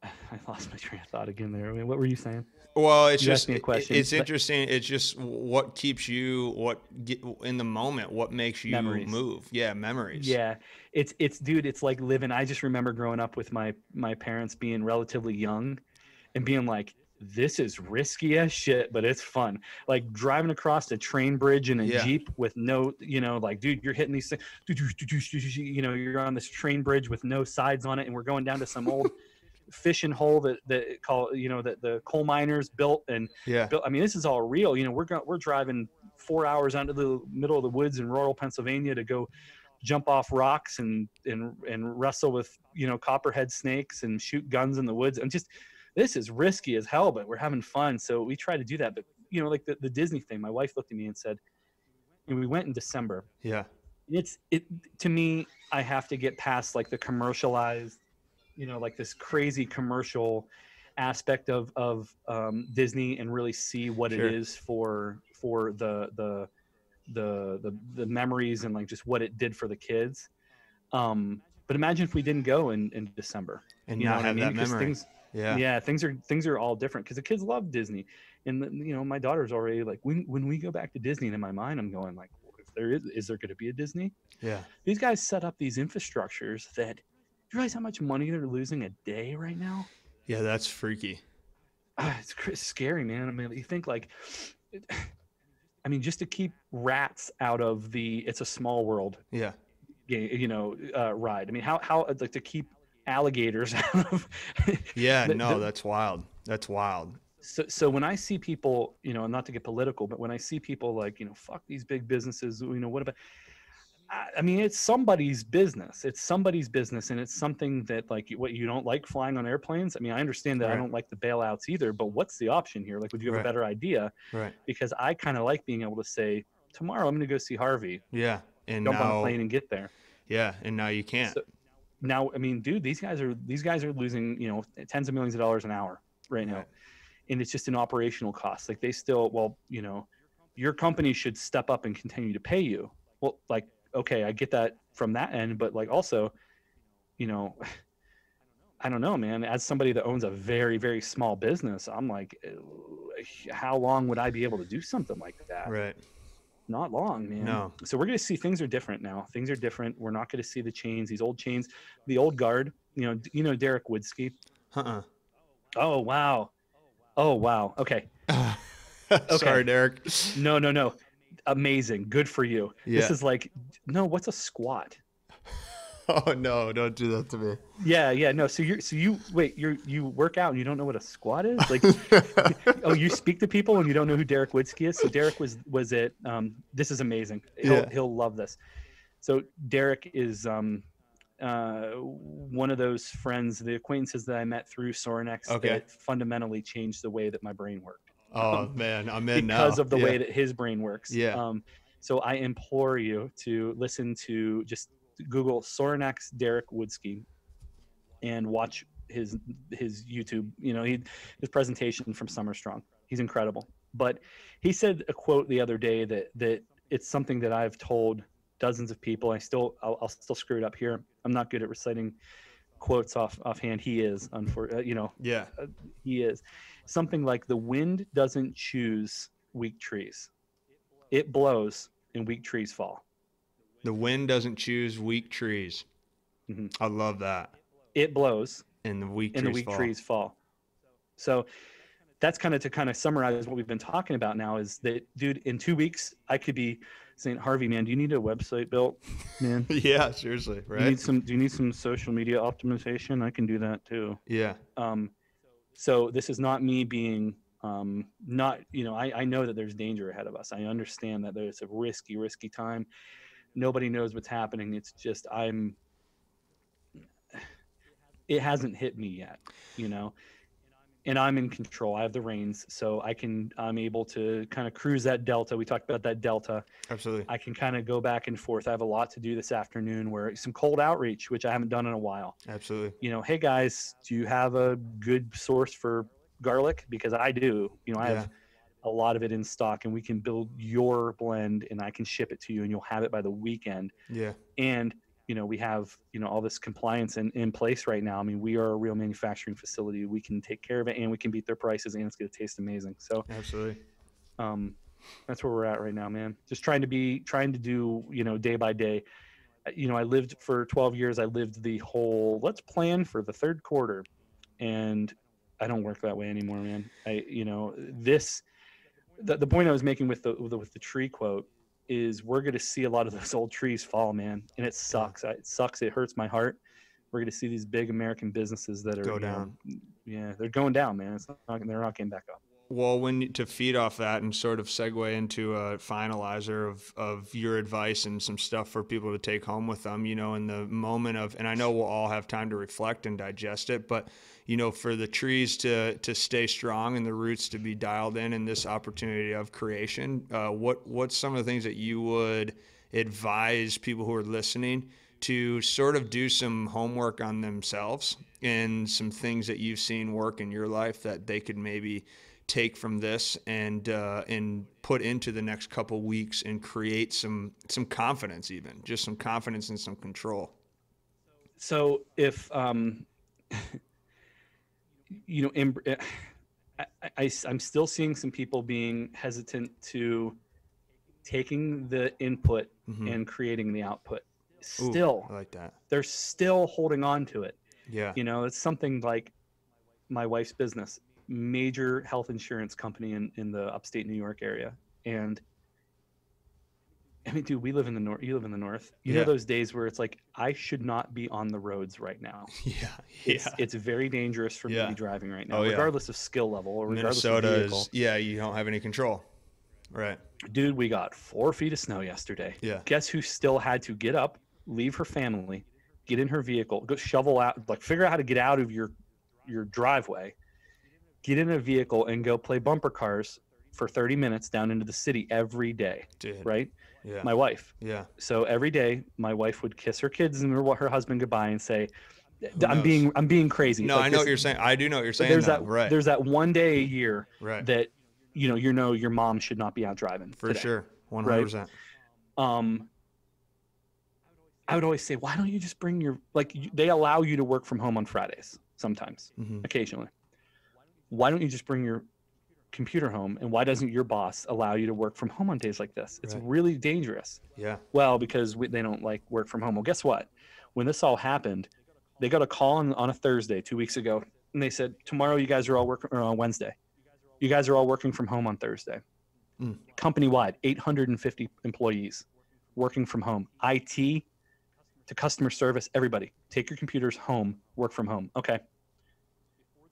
I lost my train of thought again there. I mean, what were you saying? Well, it's You just asked me a question. it's interesting. It's just what keeps you in the moment. What makes you Memories. move? Yeah, memories. Yeah, dude. It's like living. I just remember growing up with my parents being relatively young, and being like, "This is risky as shit, but it's fun." Like driving across a train bridge in a Jeep with no, like, dude, you're hitting these things. You're on this train bridge with no sides on it, and we're going down to some old fishing hole that the coal miners built and built. I mean, this is all real. We're driving 4 hours out into the middle of the woods in rural Pennsylvania to go jump off rocks and wrestle with copperhead snakes and shoot guns in the woods. And just, this is risky as hell, but we're having fun. So we try to do that. But like the Disney thing, my wife looked at me and said, and we went in December. Yeah. To me, I have to get past like the commercialized, like this crazy commercial aspect of Disney, and really see what it is for the memories and like just what it did for the kids. But imagine if we didn't go in December and not have that memory. Things are all different because the kids love Disney, and my daughter's already like, when we go back to Disney, and in my mind I'm going like, if there is there going to be a Disney? Yeah. These guys set up these infrastructures that, you realize how much money they're losing a day right now? Yeah, that's freaky. It's scary, man. I mean, you think like, just to keep rats out of the It's a Small World, ride. I mean, how like to keep alligators out of. That's wild. That's wild. So when I see people, not to get political, but when I see people like, fuck these big businesses, what about? I mean, it's somebody's business. It's somebody's business, and it's something that, like, what, you don't like flying on airplanes? I mean, I understand that. Right. I don't like the bailouts either, but what's the option here? Like, would you have a better idea? Right. Because I kind of like being able to say, tomorrow I'm going to go see Harvey. Yeah. And jump on a plane and get there. Yeah. And now you can't. So, now, I mean, dude, these guys are losing, tens of millions of dollars an hour right now. Right. And it's just an operational cost. Like, they still, your company should step up and continue to pay you. Well, like, okay, I get that from that end, but like also, I don't know, man, as somebody that owns a very, very small business, I'm like, how long would I be able to do something like that? Right. Not long, man. No. So we're going to see things are different now. These old chains, the old guard, Derek Woodsky. Uh-uh. Oh, wow. Oh, wow. Okay. Sorry, Okay. Derek. No. Amazing. Good for you. This Yeah. is like, no, what's a squat? Oh no, don't do that to me. Yeah. No. So you work out and you don't know what a squat is? Like, oh, you speak to people and you don't know who Derek Witzke is? So Derek was at, this is amazing. Yeah. He'll love this. So Derek is, one of those friends, the acquaintances that I met through Sorinex Okay. that fundamentally changed the way that my brain worked. Oh man, I'm in Because now. of the Yeah. way that his brain works. Yeah. So I implore you to listen to, just Google Sorinex Derek Witzke and watch his YouTube, his presentation from Summer Strong. He's incredible. But he said a quote the other day that it's something that I've told dozens of people. I'll still screw it up here. I'm not good at reciting quotes offhand. He is, Yeah. he is. Something like, the wind doesn't choose weak trees. It blows and weak trees fall. The wind doesn't choose weak trees. Mm-hmm. I love that. It blows And the weak trees fall. So that's kind of summarize what we've been talking about now, is that, dude, in 2 weeks, I could be saying, Harvey, man, do you need a website built, man? Yeah, seriously, right? Do you need some social media optimization? I can do that too. Yeah. So this is not me being, not, I know that there's danger ahead of us. I understand that there's a risky time. Nobody knows what's happening. It's just, it hasn't hit me yet, and I'm in control. I have the reins, so I'm able to kind of cruise that delta. We talked about that delta. Absolutely. I can kind of go back and forth. I have a lot to do this afternoon, where some cold outreach, which I haven't done in a while. Absolutely. Hey guys, do you have a good source for garlic? Because I do. I have a lot of it in stock, and we can build your blend, and I can ship it to you, and you'll have it by the weekend. Yeah. And we have, all this compliance in place right now. I mean, we are a real manufacturing facility. We can take care of it, and we can beat their prices, and it's going to taste amazing. So absolutely. That's where we're at right now, man. Just trying to do, day by day. I lived for 12 years. I lived the whole, let's plan for the third quarter. And I don't work that way anymore, man. The point I was making with the tree quote is, we're going to see a lot of those old trees fall, man. And it sucks. It sucks. It hurts my heart. We're going to see these big American businesses that are go down. They're going down, man. They're not getting back up. Well, to feed off that and sort of segue into a finalizer of your advice and some stuff for people to take home with them, in the moment of, and I know we'll all have time to reflect and digest it, but, for the trees to stay strong and the roots to be dialed in this opportunity of creation, what's some of the things that you would advise people who are listening to sort of do some homework on themselves and some things that you've seen work in your life that they could maybe take from this and put into the next couple weeks and create some confidence, even just some confidence and some control? So if, I'm still seeing some people being hesitant to taking the input and creating the output. Still, I like that. They're still holding on to it. Yeah. It's something like my wife's business, major health insurance company in the upstate New York area. And I mean, dude, we live in the north. You live in the north. You know those days where it's like, I should not be on the roads right now. It's very dangerous for me to be driving right now, regardless of skill level or regardless Minnesota of vehicle. you don't have any control. Right. Dude, we got 4 feet of snow yesterday. Yeah. Guess who still had to get up, leave her family, get in her vehicle, go shovel out, figure out how to get out of your driveway, get in a vehicle and go play bumper cars for 30 minutes down into the city every day. Dude. Right? Yeah. My wife. Yeah. So every day my wife would kiss her kids and her husband goodbye and say, I'm being crazy. No, I know what you're saying. I do know what you're saying. There's that one day a year that your mom should not be out driving. For today, sure. 100%. Right? I would always say, why don't you just bring they allow you to work from home on Fridays sometimes, occasionally. Why don't you just bring your computer home, and why doesn't your boss allow you to work from home on days like this? It's really dangerous. Yeah. Well, because they don't like work from home. Well, guess what? When this all happened, they got a call on a Thursday 2 weeks ago. And they said, tomorrow you guys are all working, or on Wednesday, you guys are all working from home on Thursday. Company-wide, 850 employees working from home. IT to customer service, everybody, take your computers home, work from home. Okay.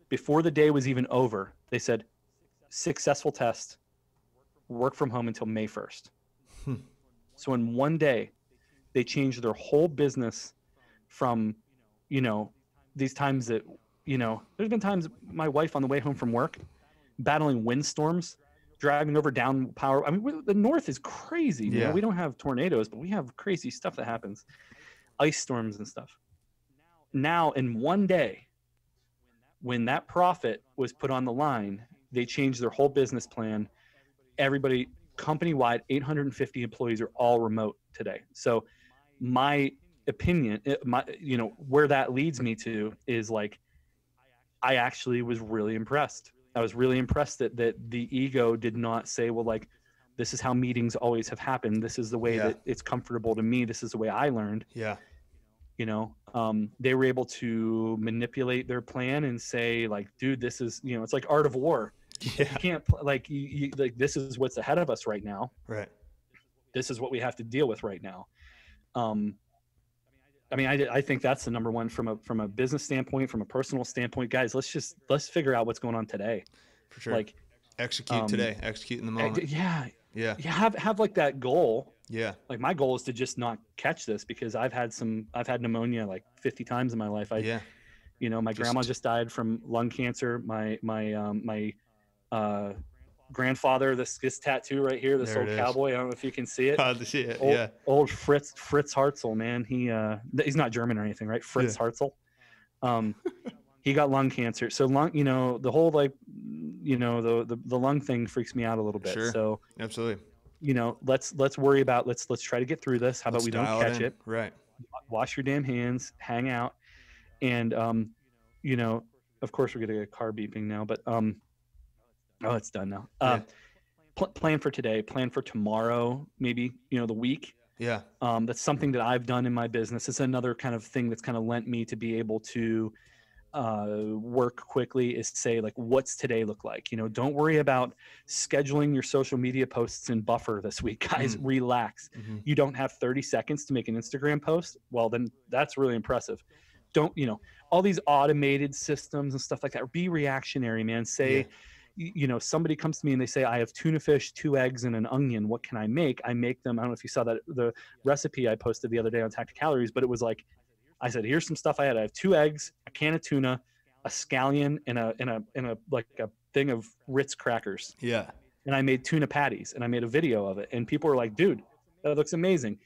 Before the day was even over, they said, successful test, work from home until May 1st. So in one day, they changed their whole business from, these times that, there's been times my wife on the way home from work, battling windstorms, driving over down power. I mean, the north is crazy, man. We don't have tornadoes, but we have crazy stuff that happens, ice storms and stuff. Now, in one day, when that profit was put on the line, they changed their whole business plan. Everybody, company-wide, 850 employees are all remote today. So my opinion, where that leads me to is like, I actually was really impressed. I was really impressed that the ego did not say, well, like, this is how meetings always have happened. This is the way that it's comfortable to me. This is the way I learned. Yeah. They were able to manipulate their plan and say, like, dude, this is, it's like Art of War. Yeah. You can't like, like, this is what's ahead of us right now. Right. This is what we have to deal with right now. I think that's the number one from a business standpoint, from a personal standpoint. Guys, let's figure out what's going on today. For sure. Like, execute today, execute in the moment. Yeah. Yeah. Have like that goal. Yeah. Like, my goal is to just not catch this, because I've had pneumonia like 50 times in my life. My grandma just died from lung cancer. My grandfather, this tattoo right here, this old cowboy. I don't know if you can see it. See it. Old Fritz Hartzell, man. He's not German or anything, right? Fritz Hartzell. He got lung cancer. So the whole, like, the lung thing freaks me out a little bit. Sure. So absolutely. Let's worry about, let's try to get through this. How about we don't catch it? Right. Wash your damn hands, hang out. And, of course we're going to get a car beeping now, but, it's done now. Plan for today, plan for tomorrow, maybe, the week. Yeah. That's something that I've done in my business. It's another kind of thing that's kind of lent me to be able to work quickly, is say, like, what's today look like? Don't worry about scheduling your social media posts in buffer this week, guys. Relax. You don't have 30 seconds to make an Instagram post. Well, then that's really impressive. Don't, all these automated systems and stuff like that. Be reactionary, man. Say, somebody comes to me and they say, I have tuna fish, 2 eggs, and an onion. What can I make? I make them. I don't know if you saw that, the recipe I posted the other day on Tacticalories, but it was like, I said, here's some stuff I had. I have 2 eggs, a can of tuna, a scallion, and a like a thing of Ritz crackers. Yeah. And I made tuna patties, and I made a video of it. And people were like, dude, that looks amazing.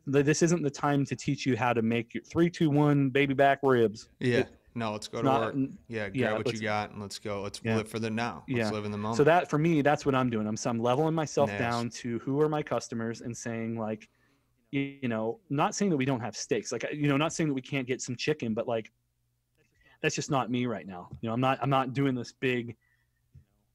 This isn't the time to teach you how to make your 3, 2, 1 baby back ribs. Yeah. No, let's go to work. Grab what you got and let's go. Let's live for the now. Let's live in the moment. So that, for me, that's what I'm doing. I'm leveling myself down to who are my customers, and saying, like, not saying that we don't have steaks, like, not saying that we can't get some chicken, but, like, that's just not me right now. I'm not doing this big,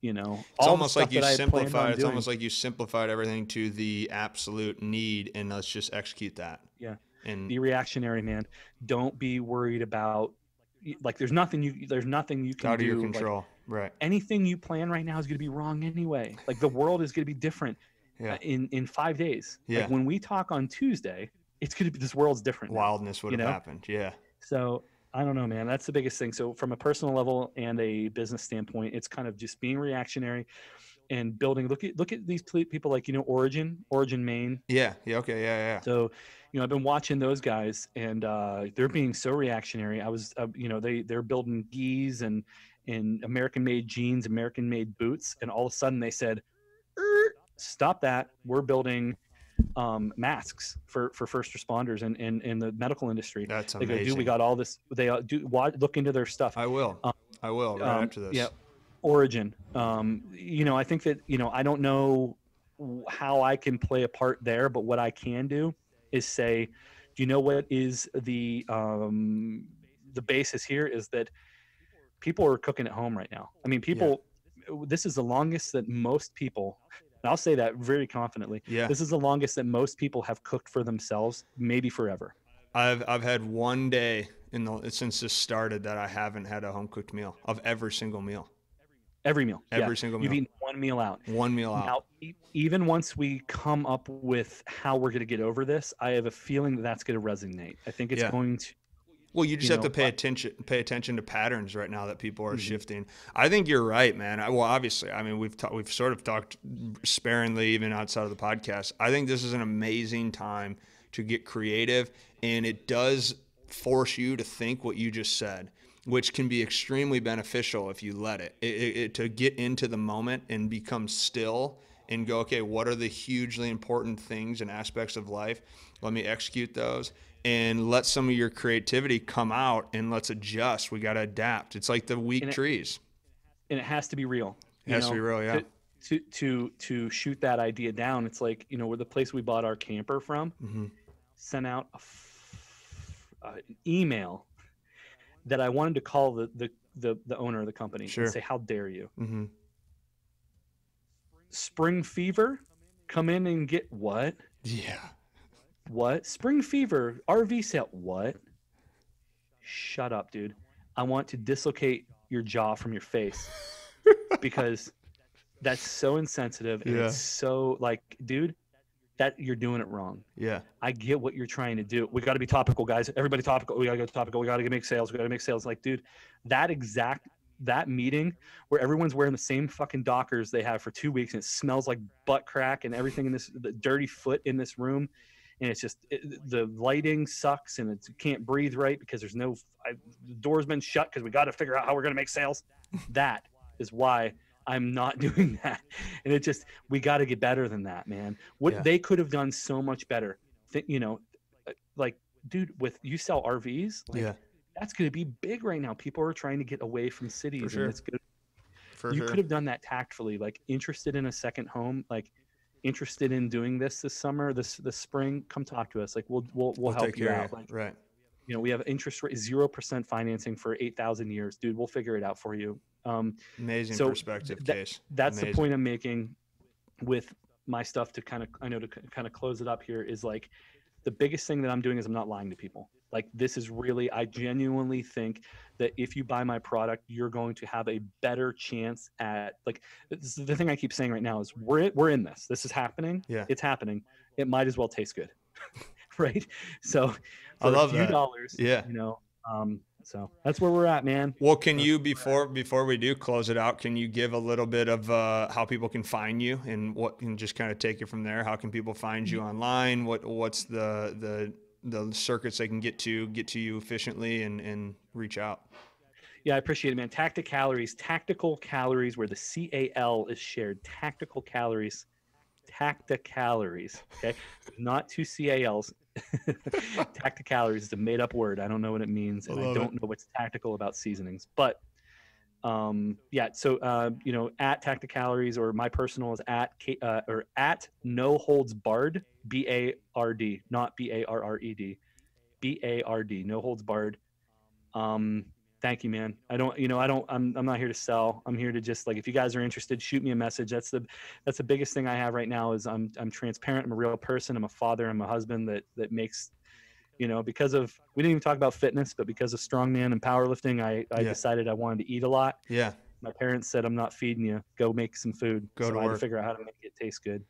it's almost like you simplified. It's almost like you simplified everything to the absolute need, and let's just execute that. Yeah. And be reactionary, man. Don't be worried about, like, there's nothing you can do. Out of your control. Like, right. Anything you plan right now is going to be wrong anyway. Like, the world is going to be different in 5 days. Yeah. Like, when we talk on Tuesday, it's going to be, this world's different. Wildness would have happened. Yeah. So I don't know, man. That's the biggest thing. So from a personal level and a business standpoint, it's kind of just being reactionary and building. Look at these people, like, Origin, Maine. Yeah. Yeah. Okay. Yeah. So, I've been watching those guys, and they're being so reactionary. I was, they're building gis and American-made jeans, American-made boots, and all of a sudden they said, "Stop that! We're building masks for first responders and in the medical industry." That's amazing. They go, "Dude, we got all this." They look into their stuff. I will right after this. Yeah, Origin. I think that I don't know how I can play a part there, but what I can do is say, do you know what is the basis here is that people are cooking at home right now. I mean, this is the longest that most people, and I'll say that very confidently. Yeah. This is the longest that most people have cooked for themselves, maybe forever. I've had one day since this started that I haven't had a home cooked meal of every single meal. Every meal. Every single You've meal. eaten one meal out. One meal out. Now, even once we come up with how we're going to get over this, I have a feeling that that's going to resonate. I think it's going to. Well, you just have to pay attention to patterns right now that people are shifting. I think you're right, man. Well, obviously, I mean, we've sort of talked sparingly even outside of the podcast. I think this is an amazing time to get creative, and it does force you to think what you just said, which can be extremely beneficial if you let it to get into the moment and become still and go, okay, what are the hugely important things and aspects of life? Let me execute those and let some of your creativity come out, and let's adjust. We got to adapt. It's like the weak trees. And it has to be real. It has to be real, yeah. To shoot that idea down, it's like, we're the place we bought our camper from, sent out an email that I wanted to call the owner of the company and say, how dare you? Spring fever, come in and get what? Yeah. What? Spring fever, RV sale, what? Shut up, dude. I want to dislocate your jaw from your face because that's so insensitive. And it's so like, dude, that you're doing it wrong. Yeah. I get what you're trying to do. We got to be topical, guys. Everybody topical. We got to go topical. We got to make sales. We got to make sales. Like, dude, that meeting where everyone's wearing the same fucking Dockers they have for 2 weeks and it smells like butt crack and everything in the dirty foot in this room. And it's just, the lighting sucks and you can't breathe right because there's the door's been shut because we got to figure out how we're going to make sales. That is why I'm not doing that. And we got to get better than that, man. They could have done so much better. Like, dude, you sell RVs, that's going to be big right now. People are trying to get away from cities. For sure. And it's good. You could have done that tactfully, like interested in a second home, like interested in doing this summer, this spring, come talk to us. Like we'll help you out. Like, right. We have interest rate 0% financing for 8,000 years, dude. We'll figure it out for you. Amazing perspective, Case. That's the point I'm making with my stuff to kind of close it up here is like the biggest thing that I'm doing is I'm not lying to people. Like this is really, I genuinely think that if you buy my product, you're going to have a better chance at this is the thing I keep saying right now is we're in this. This is happening. Yeah. It's happening. It might as well taste good. Right. So I love a few that. dollars, yeah. So that's where we're at, man. Well, can you, before we do close it out, can you give a little bit of how people can find you and what can just kind of take it from there? How can people find you online? What's the circuits they can get to you efficiently and reach out? Yeah, I appreciate it, man. Tactical calories, where the CAL is shared. Tacticalories. Okay, not two CALs. Tacticalories is a made-up word. I don't know what it means, and I don't know what's tactical about seasonings. But at Tacticalories, or my personal is at No Holds Barred, BARD, not BARRED, BARD, No Holds Barred. Thank you, man. I'm not here to sell. I'm here to just, like, if you guys are interested, shoot me a message. That's the biggest thing I have right now is I'm transparent. I'm a real person. I'm a father. I'm a husband that makes, because of, we didn't even talk about fitness, but because of strongman and powerlifting, I decided I wanted to eat a lot. Yeah. My parents said, I'm not feeding you. Go make some food. Go to work. I had to figure out how to make it taste good.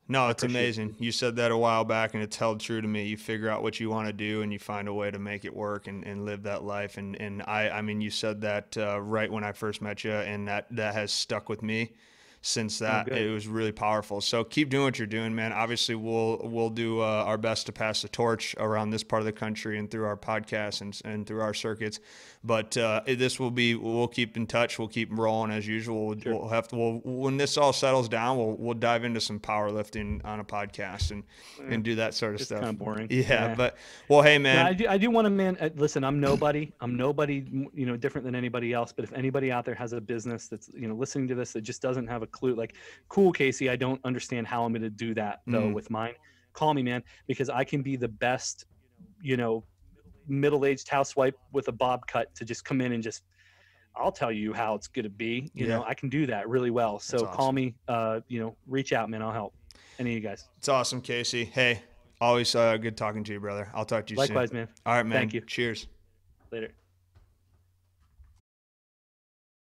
No, it's amazing. You said that a while back, and it's held true to me. You figure out what you want to do, and you find a way to make it work and live that life. And I mean, you said that right when I first met you, and that has stuck with me since that. It was really powerful. So keep doing what you're doing, man. Obviously, we'll do our best to pass the torch around this part of the country and through our podcasts and through our circuits. But we'll keep in touch. We'll keep rolling as usual. Sure. When this all settles down, we'll dive into some powerlifting on a podcast and do that sort of stuff. It's kind of boring. Yeah, but hey, man. I do want to, man. Listen, I'm nobody. Different than anybody else. But if anybody out there has a business that's listening to this that just doesn't have a clue, like, cool, Casey, I don't understand how I'm going to do that though with mine. Call me, man, because I can be the best, middle-aged housewife with a bob cut to just come in and I'll tell you how it's going to be. I can do that really well. So awesome. Call me, reach out, man. I'll help any of you guys. It's awesome, Casey. Hey, Always good talking to you, brother. I'll talk to you soon. Likewise, man. All right, man. Thank you. Cheers. Later.